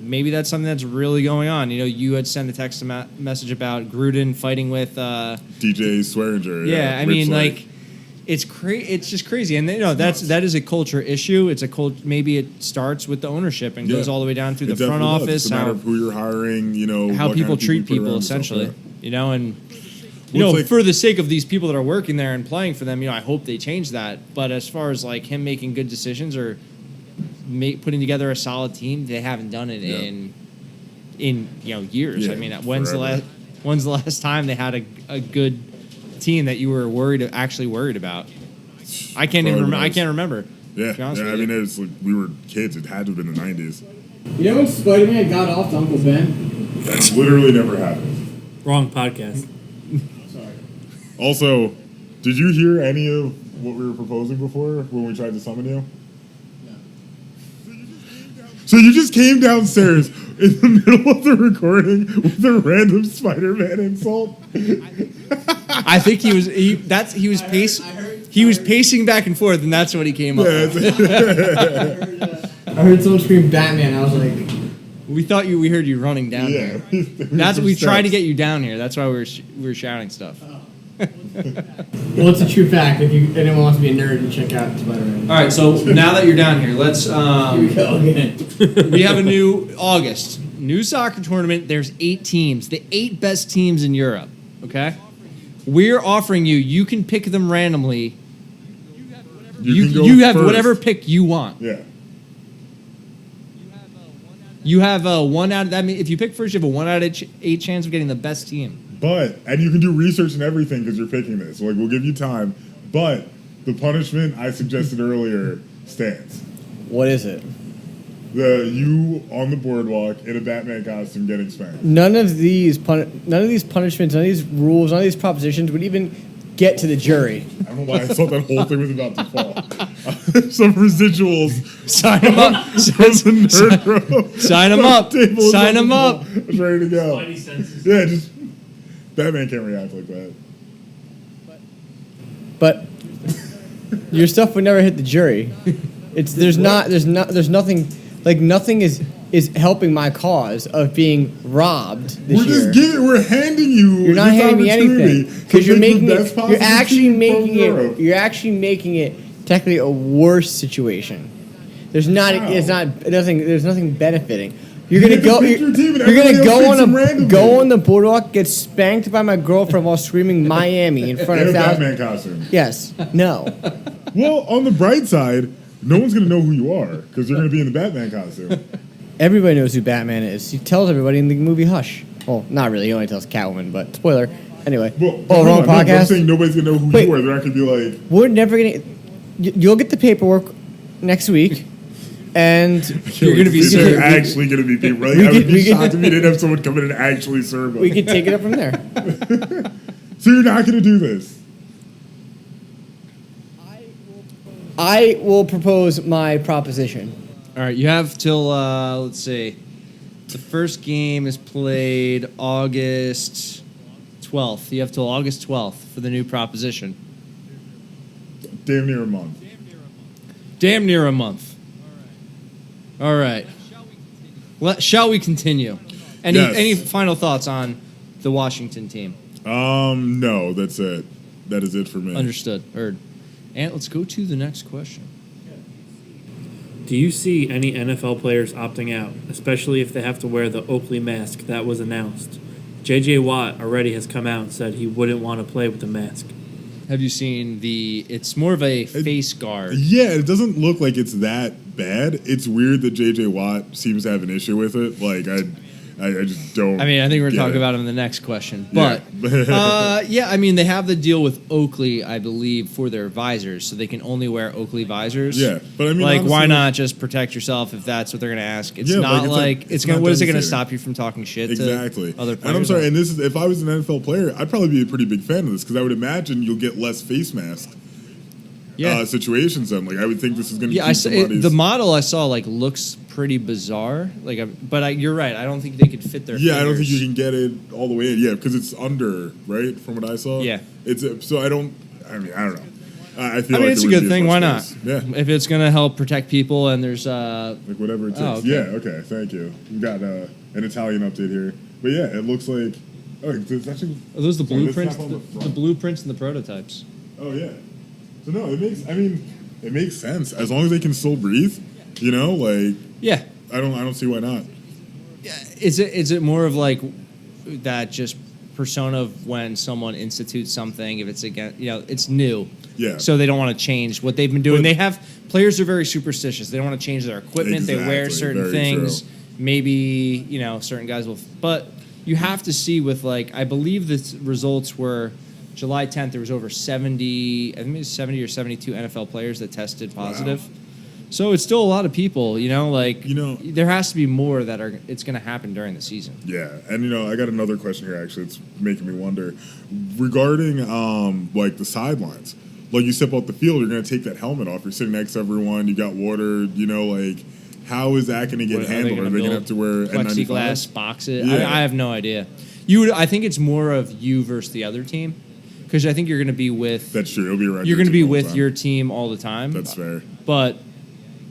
maybe that's something that's really going on. You had sent a text message about Gruden fighting with DJ Swearinger. Yeah, I mean, like it's just crazy, and that is a culture issue. It's a maybe it starts with the ownership and goes all the way down through the front office. It's a matter of who you're hiring. How people treat people essentially. For the sake of these people that are working there and playing for them, I hope they change that. But as far as like him making good decisions or putting together a solid team, they haven't done it in years. Yeah, I mean, when's the last time they had a good team that you were actually worried about? I can't remember. Yeah, I mean, it's like we were kids. It had to have been the 90s. You know when Spider-Man got off to Uncle Ben? That's literally never happened. Wrong podcast. Sorry. Also, did you hear any of what we were proposing before when we tried to summon you? So you just came downstairs in the middle of the recording with a random Spider-Man insult? I think he was pacing back and forth, and that's what he came up with. I heard someone scream Batman. I was like, we heard you running down here. We tried to get you down here. That's why we were shouting stuff. well, it's a true fact. If anyone wants to be a nerd and check out Spider-Man. All right, so now that you're down here, let's. Here we go again. We have a new soccer tournament. There's 8 teams, the 8 best teams in Europe. Okay, we're offering you can pick them randomly. You have whatever pick you want. Yeah. You have a 1 out of that. If you pick first, you have a 1 out of 8 chance of getting the best team. And you can do research and everything because you're picking this. So, we'll give you time. But the punishment I suggested earlier stands. What is it? You on the boardwalk in a Batman costume getting spanked. None of these punishments, none of these rules, none of these propositions would even get to the jury. I don't know why I thought that whole thing was about to fall. Some residuals. Sign them up. Sign them up. Sign them up. I was ready to go. Yeah, just Batman can't react like that. But your stuff would never hit the jury. There's nothing like nothing is helping my cause of being robbed this year. We're handing you. You're not handing me anything because you're making it. You're actually making it technically a worse situation. There's nothing benefiting. You're gonna go on the boardwalk, get spanked by my girlfriend while screaming Miami in front of thousands. Batman costume. Yes. No. Well, on the bright side, no one's gonna know who you are because you're gonna be in the Batman costume. Everybody knows who Batman is. He tells everybody in the movie Hush. Well, not really. He only tells Catwoman, but spoiler. Anyway. Wrong podcast. I'm saying nobody's gonna know who you are. They're not gonna be like. We're never gonna. You'll get the paperwork next week. And you're going to be actually going to be people. Right? I would be shocked if you didn't have someone come in and actually serve them. We could take it up from there. So you're not going to do this? I will propose my proposition. All right, you have till, let's see. The first game is played August 12th. You have till August 12th for the new proposition. Damn near a month. Damn near a month. All right. Shall we continue? Any final thoughts on the Washington team? No, that's it. That is it for me. Understood. Heard. And let's go to the next question. Do you see any NFL players opting out, especially if they have to wear the Oakley mask that was announced? J.J. Watt already has come out and said he wouldn't want to play with the mask. Have you seen it's more of a face guard. Yeah, it doesn't look like it's that bad. It's weird that J.J. Watt seems to have an issue with it. Like, I just don't. I mean, I think we're talking about him in the next question. But, I mean, they have the deal with Oakley, I believe, for their visors, so they can only wear Oakley visors. Yeah, but I mean, like, honestly, why not just protect yourself if that's what they're going to ask? It's not what is it going to stop you from talking shit to other players? And I'm sorry, and this is if I was an NFL player, I'd probably be a pretty big fan of this because I would imagine you'll get less face mask. Situations. Then, like, I would think this is going to keep somebody's... the model I saw looks pretty bizarre. You're right. I don't think they could fit their. Yeah, fingers. I don't think you can get it all the way in. Yeah, because it's under, right? From what I saw. Yeah. So I don't know. I feel I mean, like it's a there good would be thing. as Why much not? space. Yeah. If it's going to help protect people and there's Like whatever it takes. Oh, okay. Yeah, okay, thank you. We got an Italian update here. But yeah, it looks like it's actually are those the sorry, this blueprints? map on the The front. blueprints and the prototypes. Oh yeah. So no, it makes sense. As long as they can still breathe, like Yeah. I don't see why not. Is it more of like that just persona of when someone institutes something, if it's again, it's new. Yeah. So they don't want to change what they've been doing. But- they have players are very superstitious. They don't want to change their equipment. They wear Exactly, certain very things. true. Maybe, certain guys will, but you have to see with I believe the results were July 10th, there was over 70, I think it was 70 or 72 NFL players that tested positive. Wow. So it's still a lot of people, there has to be more that it's going to happen during the season. Yeah, and I got another question here. Actually, it's making me wonder regarding the sidelines. Like you step off the field, you're going to take that helmet off. You're sitting next to everyone. You got water. How is that going to get handled? Are they going to have to wear plexiglass N95? boxes? Yeah. I have no idea. I think it's more of you versus the other team, because I think you're going to be with. That's true. It'll be around. You're going to be your team all the with time. your team all the time. That's fair. But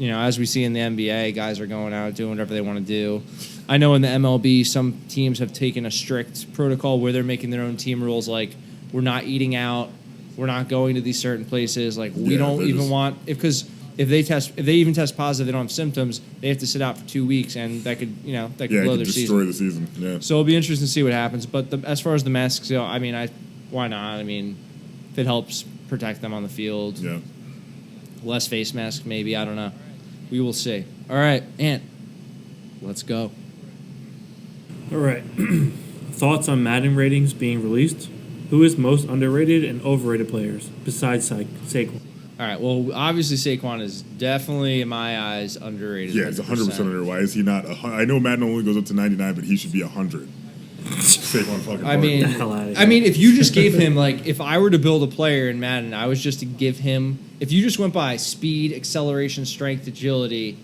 as we see in the NBA, guys are going out doing whatever they want to do. I know in the MLB, some teams have taken a strict protocol where they're making their own team rules, like we're not eating out, we're not going to these certain places. Like we Yeah, don't they're even just- want if they even test positive, they don't have symptoms, they have to sit out for 2 weeks, and that could Yeah, blow it their could destroy season. the season. Yeah. So it'll be interesting to see what happens. But as far as the masks go, why not? I mean, if it helps protect them on the field, Yeah. less face mask, maybe. I don't know. We will see. All right, Ant, let's go. All right. Thoughts on Madden ratings being released? Who is most underrated and overrated players besides Saquon? All right. Well, obviously Saquon is definitely, in my eyes, underrated. Yeah, it's 100% under. Why is he not? I know Madden only goes up to 99, but he should be 100. Saquon fucking. I mean, Get the hell outta here. I mean, if you just gave him if I were to build a player in Madden, I was just to give him. If you just went by speed, acceleration, strength, agility.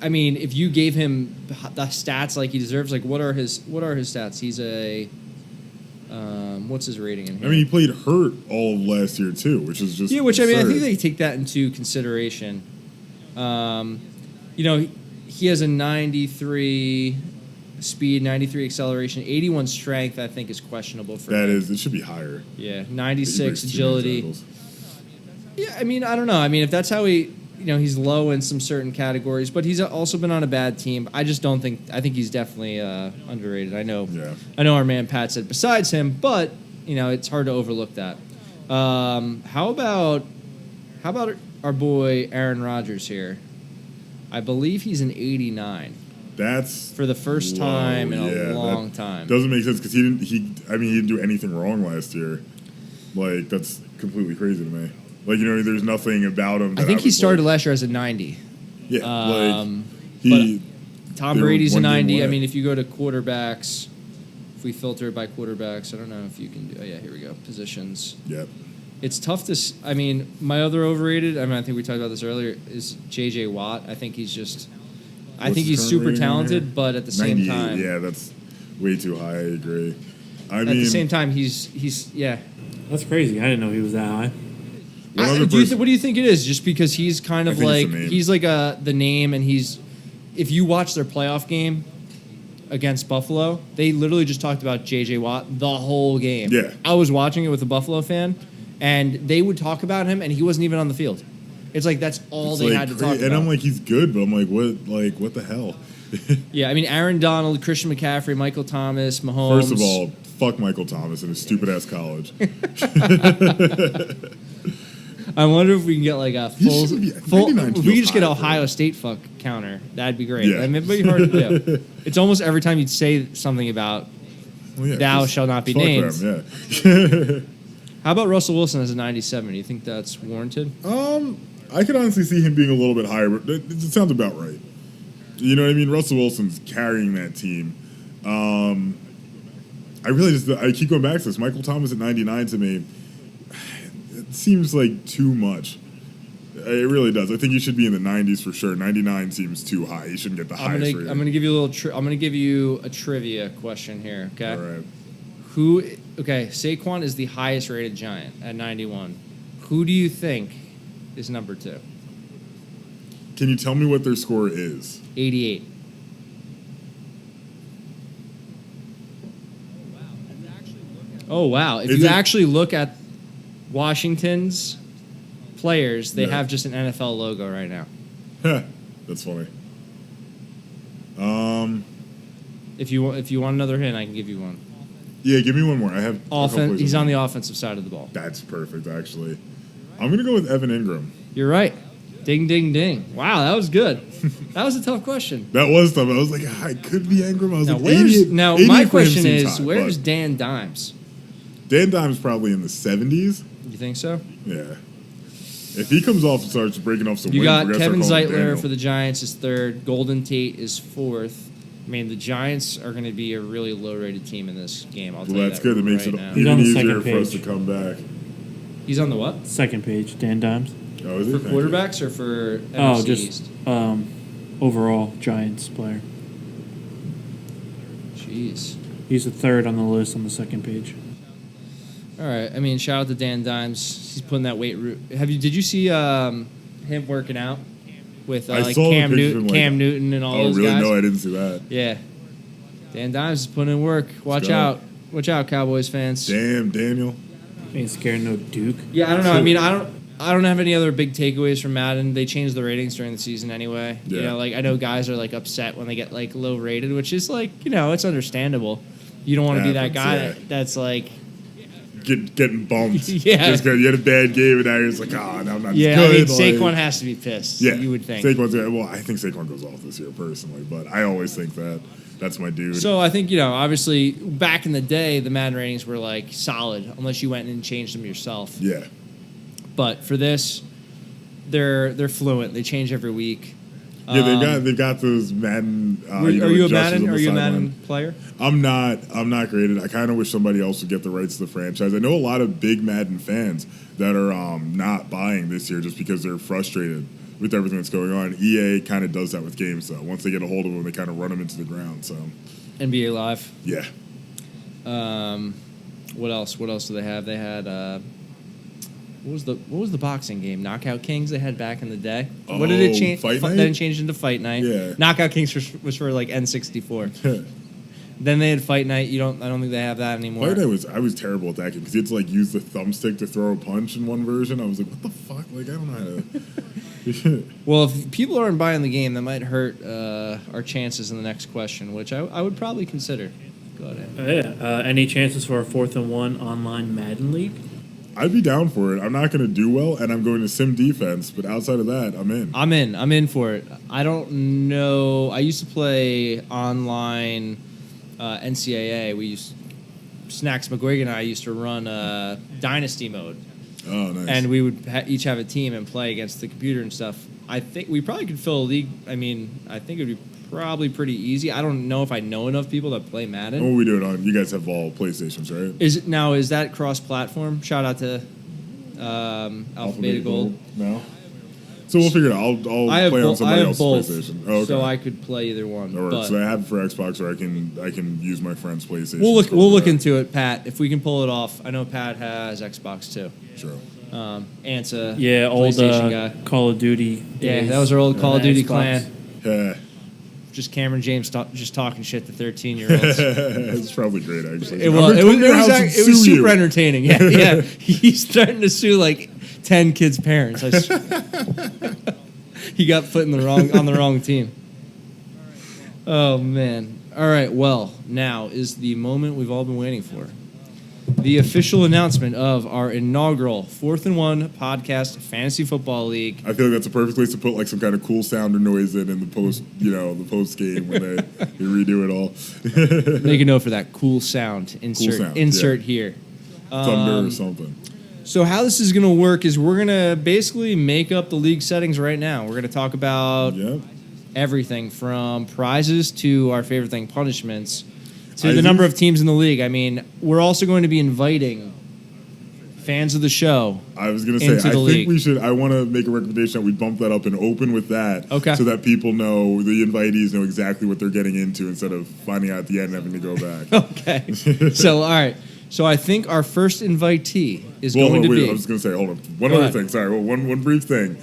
I mean, if you gave him the stats like he deserves, what are his stats? He's a. What's his rating in here? I mean, he played hurt all of last year too, which is just Yeah, which I mean, I absurd. think they take that into consideration. He has a 93 speed, 93 acceleration, 81 strength. I think is questionable for That him. is, it should be higher. Yeah, He 96 breaks too many agility. tackles. Yeah, I mean, I don't know. I mean, if that's how he's low in some certain categories, but he's also been on a bad team. I just don't think. I think he's definitely underrated. I know. Yeah. I know our man Pat said besides him, but it's hard to overlook that. How about our boy Aaron Rodgers here? I believe he's an 89 That's for the first time in a long that time. Doesn't make sense because he didn't do anything wrong last year. That's completely crazy to me. There's nothing about him. That I think he was started last year as a 90. Yeah, Tom they Brady's a were one game 90. I away. mean, if you go to quarterbacks, if we filter it by quarterbacks, I don't know if you can do. Oh yeah, here we go. Positions. Yep. It's tough to. I mean, my other overrated. I mean, I think we talked about this earlier. Is J.J. Watt? I think he's just. I What's think his he's current super rating in talented, here? but at the same 98. time, Yeah, that's way too high. I agree. at the same time, he's yeah. That's crazy. I didn't know he was that high. One other What do you think it is? Just because he's kind of I think it's like the name. he's like the name, and he's. If you watch their playoff game against Buffalo, they literally just talked about J.J. Watt the whole game. Yeah. I was watching it with a Buffalo fan, and they would talk about him, and he wasn't even on the field. It's like that's all It's they like had to cra- talk and about. I'm like, he's good, but I'm like, what the hell? Yeah, I mean, Aaron Donald, Christian McCaffrey, Michael Thomas, Mahomes. First of all, fuck Michael Thomas and his stupid ass college. I wonder if we can get like a He full. should be- full 99 if we feels could just get high, Ohio State fuck counter, that'd be great. Yeah. I mean, it'd be hard to do. It's almost every time you'd say something about. Well, yeah, Thou just shall not be fuck named. them, yeah. How about Russell Wilson as a 97? Do you think that's warranted? I could honestly see him being a little bit higher, but it sounds about right. You know what I mean? Russell Wilson's carrying that team. I keep going back to this. Michael Thomas at 99 to me, it seems like too much. It really does. I think he should be in the 90s for sure. 99 seems too high. He shouldn't get the highest rating. I'm gonna give you a little. I'm gonna give you a trivia question here. Okay. All right. Who Okay, Saquon is the highest rated Giant at 91. Who do you think is number 2? Can you tell me what their score is? 88. Oh, wow. If Is you it- actually look at Washington's players, they Yeah. have just an NFL logo right now. That's funny. If you want another hint, I can give you one. Yeah, give me one more. I have a couple places. He's on the offensive side of the ball. That's perfect, actually. I'm going to go with Evan Ingram. You're right. Ding, ding, ding. Wow, that was good. That was a tough question. That was tough. I was like, it could be Ingram. I was Now, like, 88 my 88 for him question seems is, high, where's but Dan Dimes? Dan Dimes probably in the 70s. You think so? Yeah. If he comes off and starts breaking off some You wins, got we're gonna Kevin start calling him Zeitler Daniel. for the Giants is 3rd. Golden Tate is 4th. I mean, the Giants are going to be a really low-rated team in this game. I'll tell Well, you that's that good. That makes right it now. He's even on the easier second for us to page. come back. He's on the what? Second page, Dan Dimes. Oh, is he? For Thank you. quarterbacks or for Oh, NFC just East? overall Giants player. Jeez. He's the 3rd on the list on the second page. All right. I mean, shout out to Dan Dimes. He's putting that weight. Did you see him working out with I like saw the Cam picture of Newton, him, like- Cam Newton, and all Oh, those really? guys? No, I didn't see that. Yeah. Dan Dimes is putting in work. Watch go. out. Watch out, Cowboys fans. Damn, Daniel. Ain't scared no Duke. Yeah, I don't know. I mean, I don't have any other big takeaways from Madden. They changed the ratings during the season anyway. You Yeah. know, like I know guys are like upset when they get like low rated, which is like, you know, it's understandable. You don't want to be that guy Happens, yeah. that's like, Getting bumped. Yeah. Just 'cause you had a bad game and now you're just like, now I'm not yeah, good. I mean, like- Saquon has to be pissed. Yeah, You would think. Well, I think Saquon goes off this year personally, but I always think that that's my dude. So I think, you know, obviously back in the day, the Madden ratings were like solid unless you went and changed them yourself. yeah, But for this, they're fluent. They change every week. yeah, they've got those Madden. Are you a adjusters Madden? on the Are you a sideline. Madden player? I'm not graded. I kind of wish somebody else would get the rights to the franchise. I know a lot of big Madden fans that are not buying this year just because they're frustrated with everything that's going on. EA kind of does that with games, though. Once they get a hold of them, they kind of run them into the ground. So, NBA Live. yeah. What else? What else do they have? They had what was the boxing game? Knockout Kings they had back in the day. What did it Oh, change? Fight Night? Then it changed into Fight Night. Yeah. Knockout Kings was for like N64. Then they had Fight Night. I don't think they have that anymore. Fight Night I was terrible at that game because you had to like use the thumbstick to throw a punch in one version. I was like, what the fuck? Like, I don't know how to. Well, if people aren't buying the game, that might hurt our chances in the next question, which I would probably consider. Go ahead. Any chances for a 4th and 1 online Madden league? I'd be down for it. I'm not going to do well, and I'm going to sim defense. But outside of that, I'm in. I'm in for it. I don't know. I used to play online NCAA. Snacks McGuigan and I used to run Dynasty mode. Oh, nice. And we would each have a team and play against the computer and stuff. I think we probably could fill a league. I mean, I think it would be probably pretty easy. I don't know if I know enough people that play Madden. What we do it on? You guys have all PlayStations, right? Is that cross-platform? Shout out to Alpha Beta Gold. No. So we'll figure it out. I'll I have play on I somebody have else's both, PlayStation. Oh, okay. so I could play either one. All right. But So I have it for Xbox, or I can use my friend's PlayStation. we'll look into it, Pat. If we can pull it off. I know Pat has Xbox too. Sure. Ant's a Yeah, old PlayStation guy. Call of Duty. Yeah, days. that was our old Call of Duty Xbox. clan. Yeah. Just Cameron James just talking shit to 13-year-olds. It's probably great, actually. It I'm was. gonna It come was. to your house and It was sue super you. entertaining. Yeah, yeah. He's starting to sue like 10 kids' parents. He got put in on the wrong team. Oh man. All right. Well, now is the moment we've all been waiting for. The official announcement of our inaugural 4th and 1 podcast fantasy football league. I feel like that's a perfect place to put like some kind of cool sound or noise in the post, the post game when they redo it all. Make a note for that cool sound. Insert yeah. here. Thunder or something. So how this is going to work is we're going to basically make up the league settings right now. We're going to talk about Yep. everything from prizes to our favorite thing, punishments, to I the think- number of teams in the league. I mean, we're also going to be inviting fans of the show. I was going to into say, I the think league. we should. I want to make a recommendation that we bump that up and open with that, Okay. so that people know, the invitees know exactly what they're getting into instead of finding out at the end and having to go back. Okay. So, all right. So I think our first invitee is Well, going to be. I was going to say, hold on. One Go other ahead. thing. Sorry. Well, one brief thing.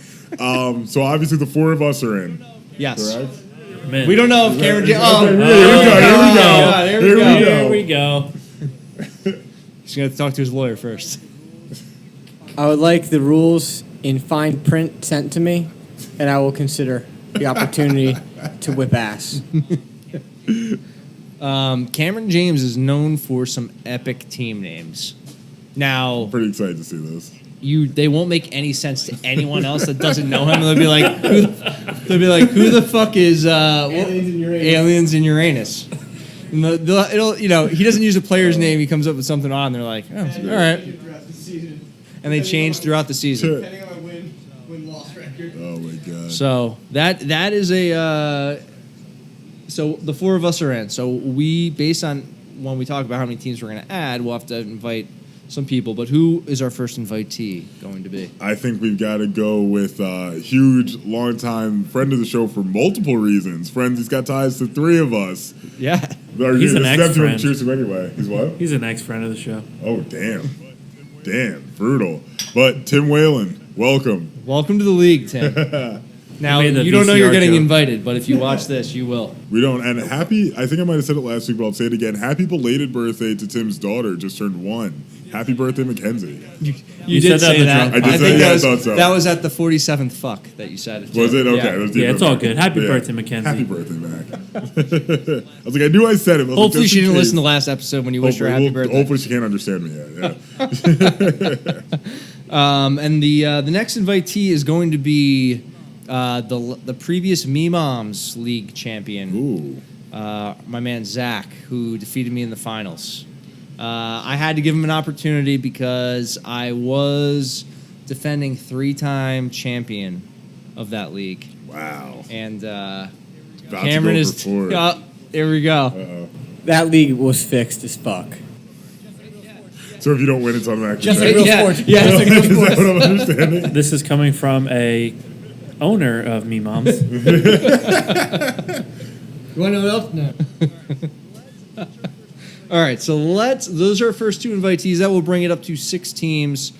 So obviously the four of us are in. Yes. Correct? Man. We don't know if Cameron. Oh, Here we there we go. Here we go. He's going to talk to his lawyer first. I would like the rules in fine print sent to me, and I will consider the opportunity to whip ass. Cameron James is known for some epic team names. Now, Pretty excited to see this. they won't make any sense to anyone else that doesn't know him. They'll be like, who the fuck is Aliens in Uranus? And he doesn't use a player's name. He comes up with something odd, and they're like, oh, all right. And they change throughout the season. Sure. Depending on my win-loss record. Oh my god. So that is a. So the four of us are in. So we, based on when we talk about how many teams we're going to add, we'll have to invite some people. But who is our first invitee going to be? I think we've got to go with a huge, longtime friend of the show for multiple reasons. Friends, he's got ties to three of us. Yeah. He's an ex-friend. Cheers to him anyway. He's what? He's an ex-friend of the show. Oh, damn. Damn, brutal. But Tim Whalen, welcome. Welcome to the league, Tim. Now, made the you don't know you're VCR getting joke. invited, but if you watch this, you will. We don't, and happy, I think I might have said it last week, but I'll say it again. Happy belated birthday to Tim's daughter, just turned 1. Happy birthday, Mackenzie. You said did that in say the that. drunk I did say- think yeah, I that was, thought so. that was at the 47th fuck that you said. Was it? Okay. Yeah. That was Yeah, deep it's all enough. good. Happy Yeah. birthday, Mackenzie. Happy birthday, Mac. I was like, I knew I said it. But Hopefully just she in didn't case. listen to the last episode when you wished her a happy birthday. Hopefully she can't understand me yet. Yeah. And the next invitee is going to be the previous Me Moms League champion, Ooh. my man Zach, who defeated me in the finals. I had to give him an opportunity because I was defending 3-time champion of that league, Wow. and About Cameron to go is. for 4. Oh, there we go. That league was fixed as fuck. So if you don't win, it's automatic. Just right? like real Yeah, sports. yeah. Just like real Is that sports. what I'm understanding? This is coming from a owner of Me Moms. You want to know what else? No. All right, so those are our first 2 invitees. That will bring it up to 6 teams.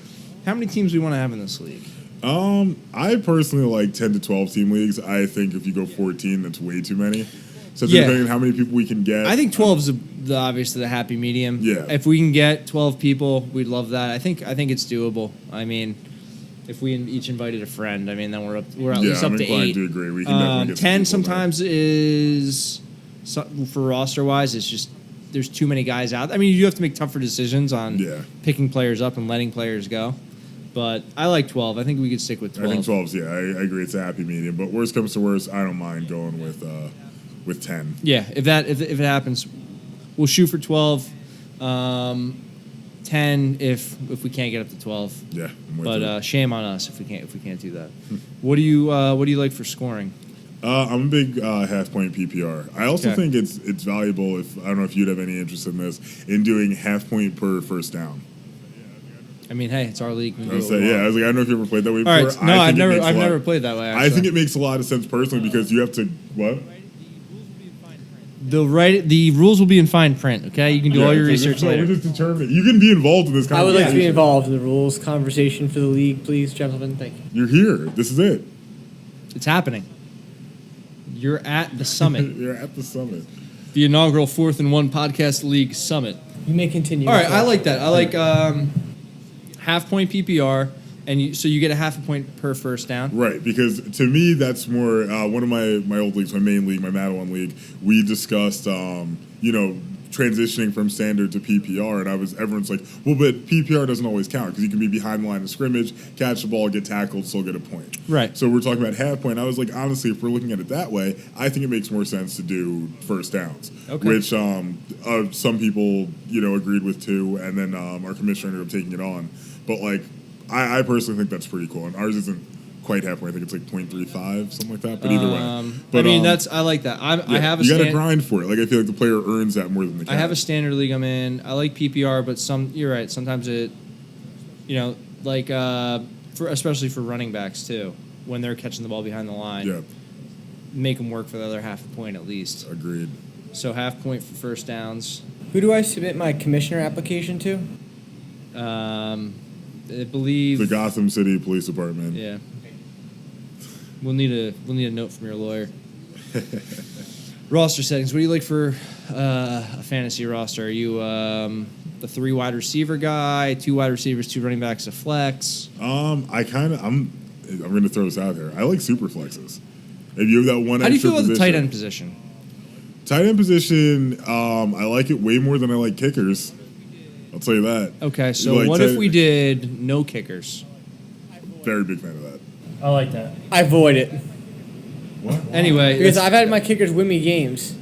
How many teams do we want to have in this league? I personally like 10 to 12 team leagues. I think if you go 14, that's way too many. So Yeah. depending on how many people we can get. I think 12 is obviously the happy medium. Yeah. If we can get 12 people, we'd love that. I think it's doable. I mean, if we each invited a friend, I mean, then we're at least I'm up to inclined 8. to agree. We can definitely get some 10 people sometimes is for roster wise. It's just there's too many guys out. I mean, you have to make tougher decisions on Yeah. picking players up and letting players go. But I like 12. I think we could stick with there. 12. I think 12's, yeah, I agree. It's a happy medium. But worst comes to worst, I don't mind going with 10. Yeah, if it happens, we'll shoot for 12. 10 if we can't get up to 12. Yeah, I'm with But you. shame on us if we can't do that. What do you like for scoring? I'm a big half point PPR. I also Okay. think it's valuable if I don't know if you'd have any interest in this in doing half point per first down. I mean, hey, it's our league. We I do was what we saying, yeah, I want. was like, I don't know if you ever played that way All before. right, no, I think it makes I've a lot- never played that way. I think it makes a lot of sense personally because you have to what? the rules will be in fine print. Okay, you can do all your so research we're later. just determining. You can be involved in this I would like to be conversation. involved in the rules conversation for the league, please, gentlemen. Thank you. You're here. This is it. It's happening. You're at the summit, You're at the summit. the inaugural 4th and 1 podcast league summit. You may continue. All right, I like that. I like half point PPR, and so you get a half a point per first down. Right, because to me that's more one of my old leagues, my main league, my Madden league. We discussed, transitioning from standard to PPR, and everyone's like, well, but PPR doesn't always count because you can be behind the line of scrimmage, catch the ball, get tackled, still get a point. Right. So we're talking about half point. I was like, honestly, if we're looking at it that way, I think it makes more sense to do first downs, Okay. which some people agreed with too, and then our commissioner ended up taking it on. But like, I personally think that's pretty cool, and ours isn't quite halfway. I think it's like 0.35, something like that. But either way, I mean, I like that. I have a you got to stand- grind for it. Like I feel like the player earns that more than the. I have a standard league I'm in. I like PPR, but you're right. Sometimes it, especially for running backs too, when they're catching the ball behind the line, Yeah, make them work for the other half a point at least. agreed. So half point for first downs. Who do I submit my commissioner application to? I believe The Gotham City Police Department. Yeah. We'll need a note from your lawyer. Roster settings. What do you like for a fantasy roster? Are you the 3 wide receiver guy, 2 wide receivers, 2 running backs, a flex? I'm going to throw this out there. I like super flexes. If you have that one How do you extra feel about the position- tight end position? Tight end position, I like it way more than I like kickers. I'll tell you that. Okay, so Like what tight- if we did no kickers? Very big fan of that. I like that. I avoid it Anyway, because it's- I've had my kickers win me games.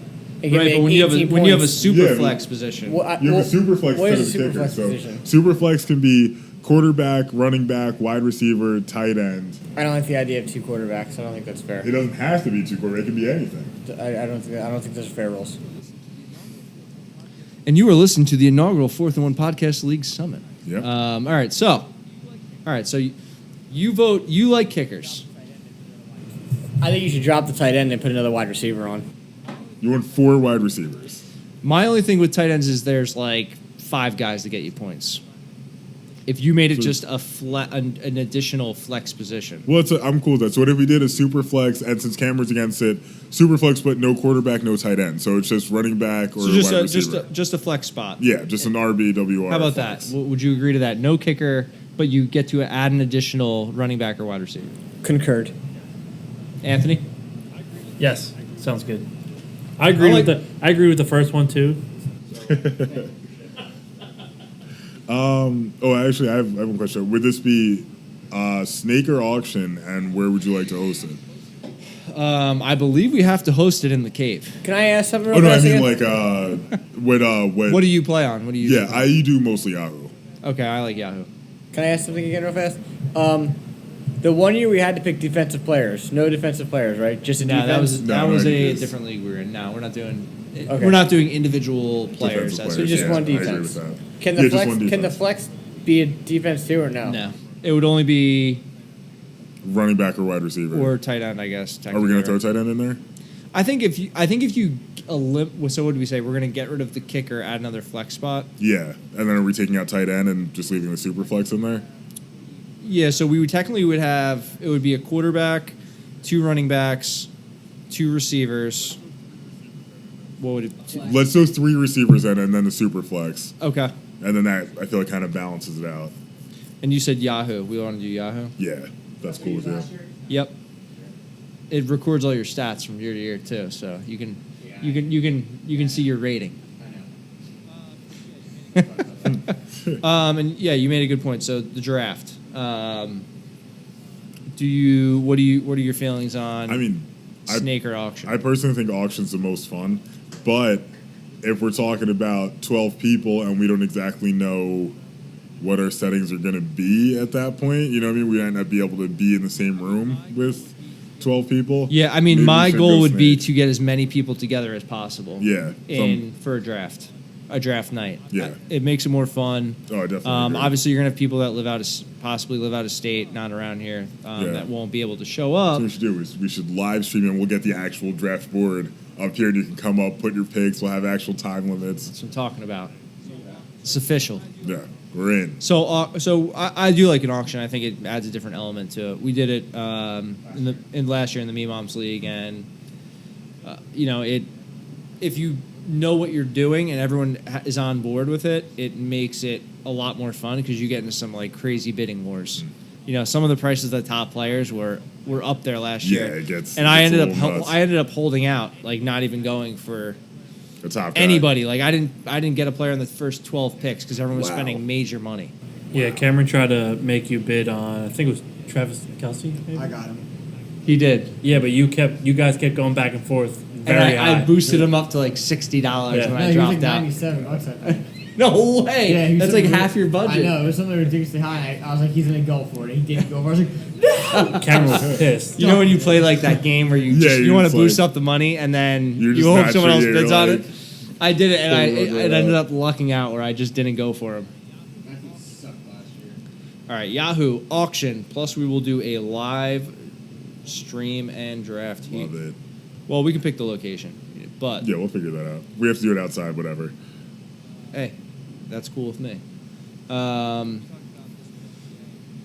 And right, give but me when you have 18 a points. super Yeah, flex position, Well, You have a super flex what instead is of a a super kicker. flex So position? super flex can be quarterback, running back, wide receiver, tight end. I don't like the idea of 2 quarterbacks. I don't think that's fair. It doesn't have to be 2 quarterback. It can be anything. I don't think those are fair rules. and you are listening to the inaugural 4th and 1 Podcast League Summit. Yep. All right, so you vote. You like kickers. I think you should drop the tight end and put another wide receiver on. You want 4 wide receivers. My only thing with tight ends is there's like 5 guys to get you points. If you made it So- just an additional flex position. Well, I'm cool with that. So what if we did a super flex, and since Cameron's against it, super flex, but no quarterback, no tight end. So it's just running back or So just wide a, receiver. just a flex spot. Yeah, just an RBWR. How about flex. that? Would you agree to that? No kicker, but you get to add an additional running back or wide receiver. Concurred. Anthony? Yes, sounds good. I agree with the first one too. Actually, I have one question. Would this be snake or auction, and where would you like to host it? I believe we have to host it in the cave. Can I ask something? Oh real no, I fast mean again? like What do you play on? What do you? Yeah, I do mostly Yahoo. Okay, I like Yahoo. Can I ask something again real fast? The one year we had to pick defensive players. No defensive players, right? Just a No, defense. that No, was no, a it is. different league we were in. No, we're not doing. Okay. We're not doing individual players. Defensive That's So players, just yeah, one I agree defense. with that. Can Yeah, the just flex? one Can the defense. flex be a defense too, or no? no. It would only be Running back or wide receiver. or tight end, I guess. Are we going to throw technically. tight end in there? I think if you so what do we say? We're going to get rid of the kicker, add another flex spot. Yeah, and then are we taking out tight end and just leaving the super flex in there? Yeah, so we would technically have it would be a quarterback, 2 running backs, 2 receivers. What would it? Let's throw 3 receivers in, and then the super flex, Okay. and then that I feel like kind of balances it out. And you said Yahoo. We want to do Yahoo. Yeah, that's cool with you. Yep. It records all your stats from year to year too, so you can see your rating. And yeah, you made a good point. So the draft. What are your feelings on? I mean, snake or auction? I personally think auction's the most fun, but if we're talking about 12 people and we don't exactly know what our settings are going to be at that point, you know what I mean? We might not be able to be in the same room with 12 people. Yeah, I mean, Maybe we my should goal go would be snake. to get as many people together as possible. Yeah, For a draft night. Yeah. It makes it more fun. Oh, I definitely agree. Obviously, you're gonna have people that possibly live out of state, not around here, Yeah. that won't be able to show up. So what we should do is we should live stream and we'll get the actual draft board up here and you can come up, put your picks. We'll have actual time limits. That's what I'm talking about. It's official. Yeah, we're in. So I do like an auction. I think it adds a different element to it. We did it in last year in the Me Moms League, and if you know what you're doing and everyone is on board with it, it makes it a lot more fun because you get into some like crazy bidding wars. Some of the prices of the top players were up there last Yeah, year. it gets. And it I gets a ended little nuts. I ended up holding out, like not even going for The top guy. anybody. Like I didn't get a player in the first 12 picks because everyone was Wow. spending major money. Yeah, Cameron tried to make you bid on. I think it was Travis Kelsey. Maybe? I got him. He did. Yeah, but you guys kept going back and forth. Very And high. I boosted him up to like $60 Yeah. when No, I he was dropped like out. $97 I think. No way! Yeah, he was That's like something- half your budget. I know, it was something ridiculously high. I was like, he's gonna go for it. He didn't go for it. I was like, Cameron was pissed. You know when you play like that game where you Yeah, you you're want to just boost like- up the money and then You're you just hope not someone sure, else you're bids on like- it. I did it and Totally it right. ended up lucking out where I just didn't go for him. I think it sucked last year. All right, Yahoo auction. Plus we will do a live stream and draft. Love it. Well, we can pick the location, but Yeah, we'll figure that out. We have to do it outside, whatever. hey, that's cool with me.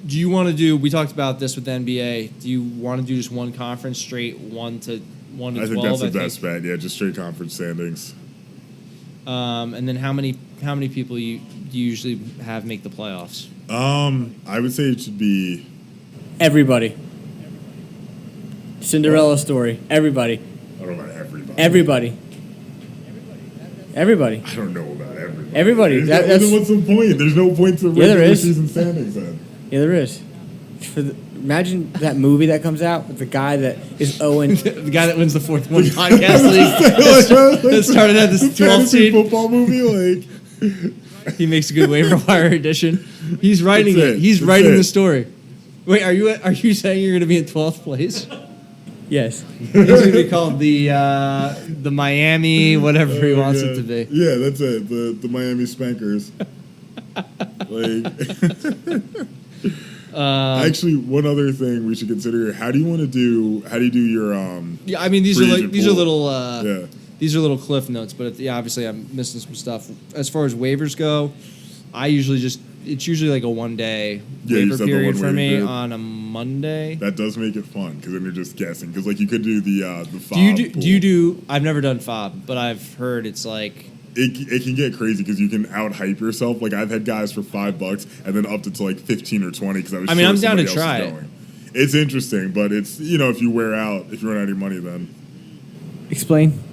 Do you want to do? We talked about this with the NBA. Do you want to do just one conference straight, 1 to 12? I think that's the best bet. Yeah, just straight conference standings. And then how many people do you usually have make the playoffs? I would say it should be Everybody. Cinderella story. Everybody. I don't know about everybody. Everybody. Everybody. I don't know about everybody. Everybody. That's What's the point? There's no point to Yeah, there regular is. season standings then. Yeah, there is. Imagine that movie that comes out with the guy that is Owen. The guy that wins the fourth one podcast league that started at this 12th Fantasy seed. football movie, like He makes a good waiver wire edition. He's writing That's it. it. He's That's writing it. the story. Wait, are you saying you're going to be in 12th place? Yes. He's going to be called the Miami, whatever he wants it to be. Yeah, that's it. The Miami Spankers. Like, actually, one other thing we should consider: how do you do your Yeah, I mean these free are agent these are pool? little Yeah. these are little cliff notes, but yeah, obviously I'm missing some stuff. As far as waivers go, I usually it's usually like a 1 day Yeah, you waiver said the period one for waiver me period. on a Monday. That does make it fun because then you're just guessing. Because like you could do the fob Do you do? pool. Do you do? I've never done fob, but I've heard it's like. It can get crazy because you can out hype yourself. Like I've had guys for $5 and then upped it to like 15 or 20 because I was. I mean, sure I'm down to somebody else try was it. going. It's interesting, but it's if you run out of your money, then. Explain.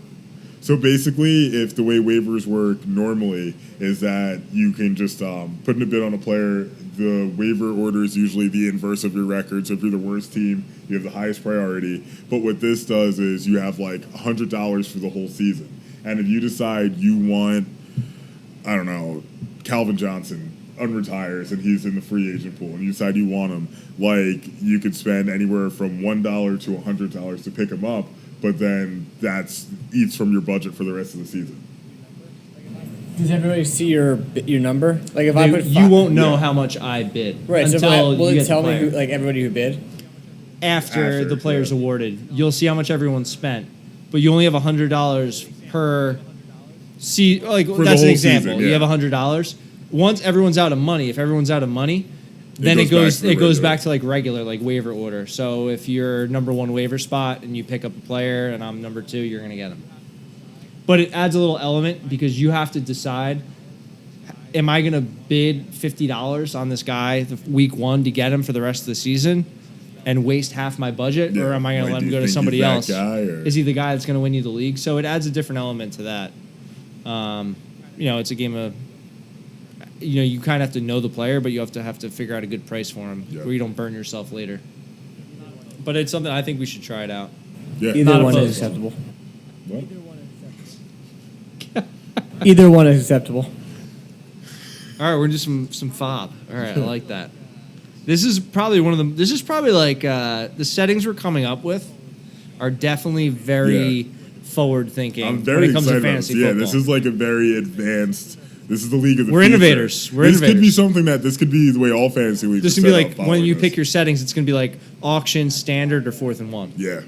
So basically, if the way waivers work normally is that you can just put in a bid on a player, the waiver order is usually the inverse of your record. So if you're the worst team, you have the highest priority. But what this does is you have like $100 for the whole season. And if you decide you want, I don't know, Calvin Johnson unretires and he's in the free agent pool, and you decide you want him, like you could spend anywhere from $1 to $100 to pick him up, but then that's eats from your budget for the rest of the season. Does everybody see your number? Like if I put You won't know Yeah. how much I bid Right. So until will you it get tell the me player. who, like everybody who bid? After the player's yeah. awarded. You'll see how much everyone spent, but you only have $100 per. See, like the that's an whole example. season, You yeah. have $100. Once everyone's out of money, if everyone's out of money, then goes back to the it goes regular. back to like regular, like waiver order. So if you're number 1 waiver spot and you pick up a player and I'm number 2, you're gonna get him. But it adds a little element because you have to decide: am I gonna bid $50 on this guy week 1 to get him for the rest of the season and waste half my budget, or Yeah. am I going to Like, let do him you go to think somebody he's that else? guy, or- Is he the guy that's going to win you the league? So it adds a different element to that. It's a game of, you kind of have to know the player, but you have to figure out a good price for him Yeah. where you don't burn yourself later. But it's something I think we should try it out. Yeah. Either Not one opposed. is acceptable. What? Either one is acceptable. All right, we're gonna do some fob. All right, I like that. This is probably like the settings we're coming up with are definitely very forward thinking I'm when very it comes to excited about fantasy this. Yeah, football. this is like a very advanced. This is the league of the We're future. innovators. We're this could be innovators. something this could be the way all fantasy leagues. This are is gonna be set like up when following you this. pick your settings, it's gonna be like auction, standard, or 4th and 1. Yeah.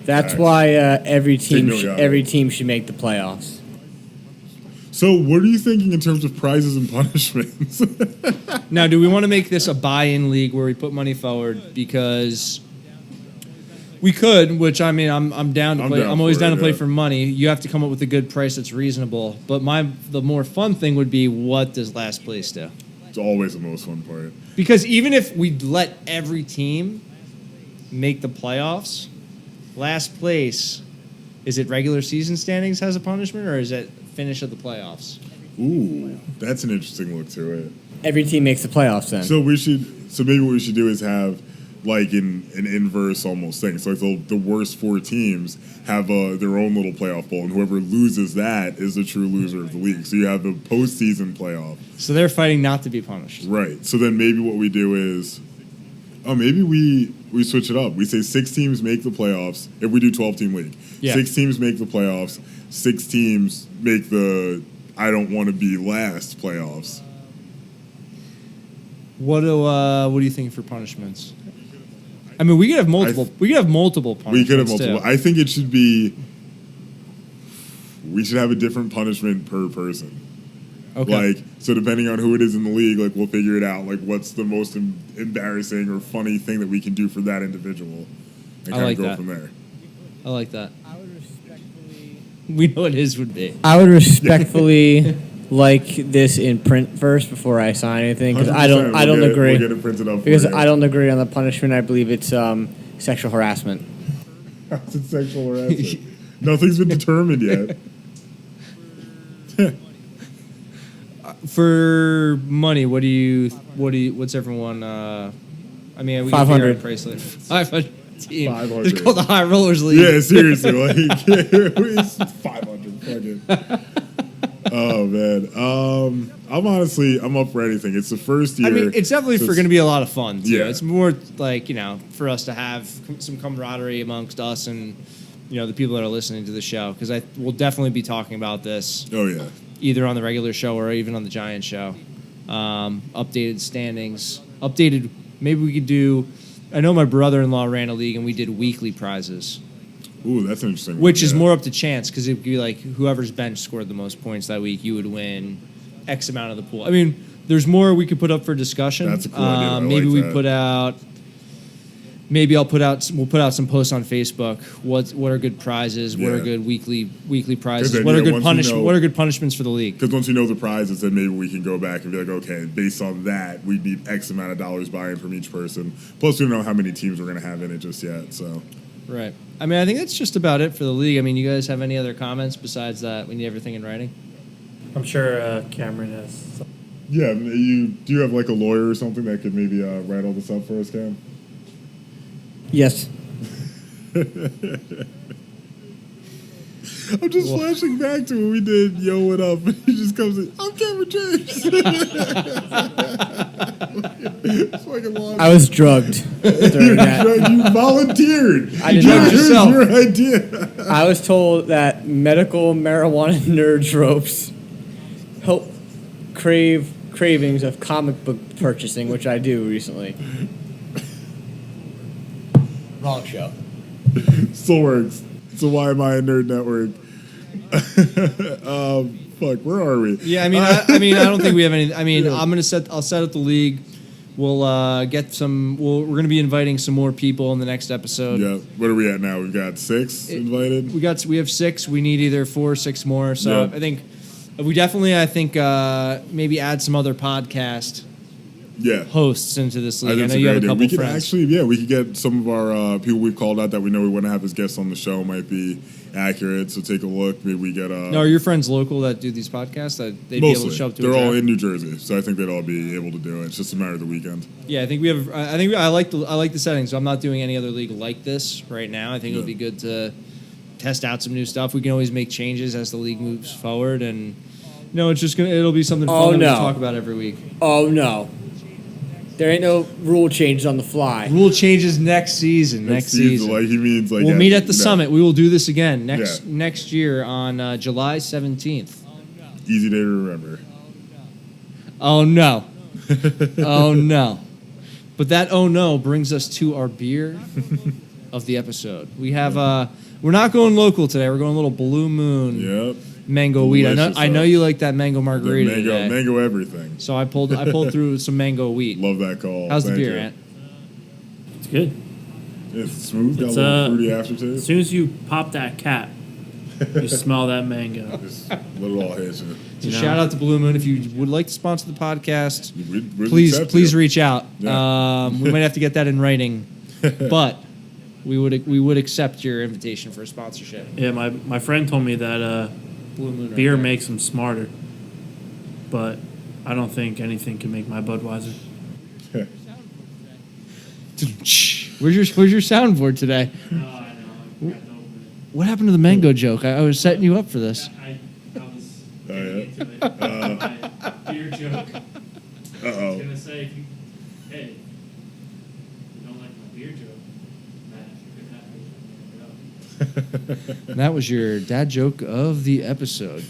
That's Nice. why every team Signal guy. every team should make the playoffs. So, what are you thinking in terms of prizes and punishments? Now, do we want to make this a buy-in league where we put money forward? Because we could, which I mean, I'm down to I'm play. down I'm always for down it, to play yeah. for money. You have to come up with a good price that's reasonable. But the more fun thing would be, what does last place do? It's always the most fun part. Because even if we let every team make the playoffs, last place, is it regular season standings has a punishment, or is it finish of the playoffs? Ooh, that's an interesting look to it. Every team makes the playoffs then. So maybe what we should do is have like an inverse almost thing. So like the worst 4 teams have their own little playoff bowl, and whoever loses that is the true loser of the league. So you have the postseason playoff. So they're fighting not to be punished. Right. So then maybe what we do is, maybe we switch it up. We say 6 teams make the playoffs if we do 12-team league. Yeah. 6 teams make the playoffs. 6 teams make the I don't want to be last playoffs. What do you think for punishments? I mean, we could have multiple. We could have multiple punishments. We could have multiple. too. I think it should be. We should have a different punishment per person. Okay. Like, so depending on who it is in the league, like, we'll figure it out. Like, what's the most embarrassing or funny thing that we can do for that individual, and I kind like of go that. from there. I like that. I would respectfully. We know what his would be. I would respectfully like this in print first before I sign anything because I 100%. don't agree. We'll get it printed up Because for you. I don't agree on the punishment. I believe it's sexual harassment. It's sexual harassment. Nothing's been determined yet. For money, what's everyone? I mean, we can 500. figure out price later. 500 team. 500. It's called the High Rollers League. Yeah, seriously, like it's 500. Fuck it. Oh man, I'm up for anything. It's the first year. I mean, it's definitely so going to be a lot of fun. Too. Yeah. It's more like, for us to have some camaraderie amongst us and, the people that are listening to the show. Because we'll definitely be talking about this Oh yeah. either on the regular show or even on the Giant show. Updated standings. Maybe we could do, I know my brother-in-law ran a league and we did weekly prizes. Ooh, that's an interesting. Which one, is yeah. more up to chance because it'd be like whoever's bench scored the most points that week, you would win X amount of the pool. I mean, there's more we could put up for discussion. That's a cool idea. I Maybe like we that. put out. Maybe we'll put out some posts on Facebook. What are good prizes? What are Yeah. good weekly prizes? then, What are good once you know- What are good punishments for the league? Because once you know the prizes, then maybe we can go back and be like, okay, based on that, we need X amount of dollars buy-in from each person. Plus, we don't know how many teams we're going to have in it just yet. So, Right. I mean, I think that's just about it for the league. I mean, you guys have any other comments besides that? We need everything in writing. I'm sure Cameron has. yeah, do you have like a lawyer or something that could maybe write all this up for us, Cam? Yes. I'm just flashing back to when we did Yo What Up, and he just comes in, I'm Cameron James. It's fucking long. I was drugged during that. You volunteered. I did Here's not. Yourself. your idea. I was told that medical marijuana nerd tropes help cravings of comic book purchasing, which I do recently. Wrong show. Still works. So why am I a nerd network? Fuck, where are we? Yeah, I mean, I don't think we have any. I mean, I'll set up the league. We'll get some. We're going to be inviting some more people in the next episode. Yeah, what are we at now? We've got 6 invited. We have 6. We need either 4 or 6 more. So Yeah. I think we definitely. Maybe add some other podcast Yeah. hosts into this I league. I think know it's you a have a great idea. couple We could friends. actually, we could get some of our people we've called out that we know we want to have as guests on the show might be accurate. So take a look. Maybe we get No, are your friends local that do these podcasts? That they'd be able mostly to show up to. they're a all draft? in New Jersey, so I think they'd all be able to do it. It's just a matter of the weekend. Yeah, I think we have. I like the settings. So I'm not doing any other league like this right now. I think it would be good to test out some new stuff. We can always make changes as the league moves forward, and it'll be something fun that we no. talk about every week. Oh no. There ain't no rule changes on the fly. Rule changes next season. Next season. Like he means like We'll yeah, meet at the no. summit. We will do this again next Yeah. next year on July 17th. Easy day to remember. Oh no. Oh no. But that oh no brings us to our beer of the episode. We have we're not going local today. We're going a little Blue Moon Yep. mango wheat. Delicious, I know you like that mango margarita today. Mango everything. So I pulled through some mango wheat. Love that call. How's the Thank beer, you. Ant? It's good. It's smooth. Got It's, a little fruity As aftertaste. soon as you pop that cap, you smell that mango. Just let it all hit you. So You know. shout out to Blue Moon if you would like to sponsor the podcast. We'd Please accept please you. reach out. Yeah. We might have to get that in writing, but we would accept your invitation for a sponsorship. Yeah, my friend told me that Blue Moon. right beer there. makes them smarter, but I don't think anything can make my Budweiser. Where's your soundboard today? What happened to the mango joke? I was setting you up for this. I was Oh, yeah? into it. My beer joke. I was Uh-oh. gonna say, hey, you don't like my beer joke, Matt, you could have And that was your dad joke of the episode.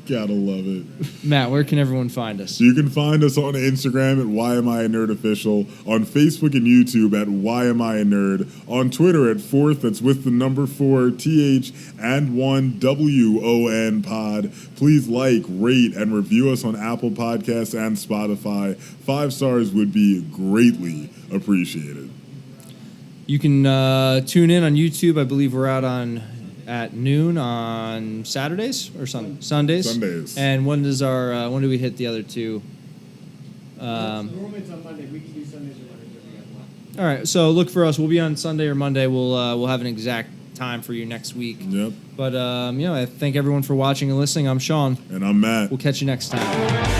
Gotta love it. Matt, where can everyone find us? You can find us on Instagram at YMIANerdOfficial, on Facebook and YouTube at YMIANerd, on Twitter at Fourth, that's with the number 4, TH, and 1, WON pod. Please like, rate, and review us on Apple Podcasts and Spotify. 5 stars would be greatly appreciated. You can tune in on YouTube. I believe we're out at noon on Saturdays or Sundays. Sundays. And when does our when do we hit the other two? Normally it's on Monday. We can do Sundays or Mondays if we have one. All right, so look for us. We'll be on Sunday or Monday. We'll have an exact time for you next week. Yep. But I thank everyone for watching and listening. I'm Sean. And I'm Matt. We'll catch you next time.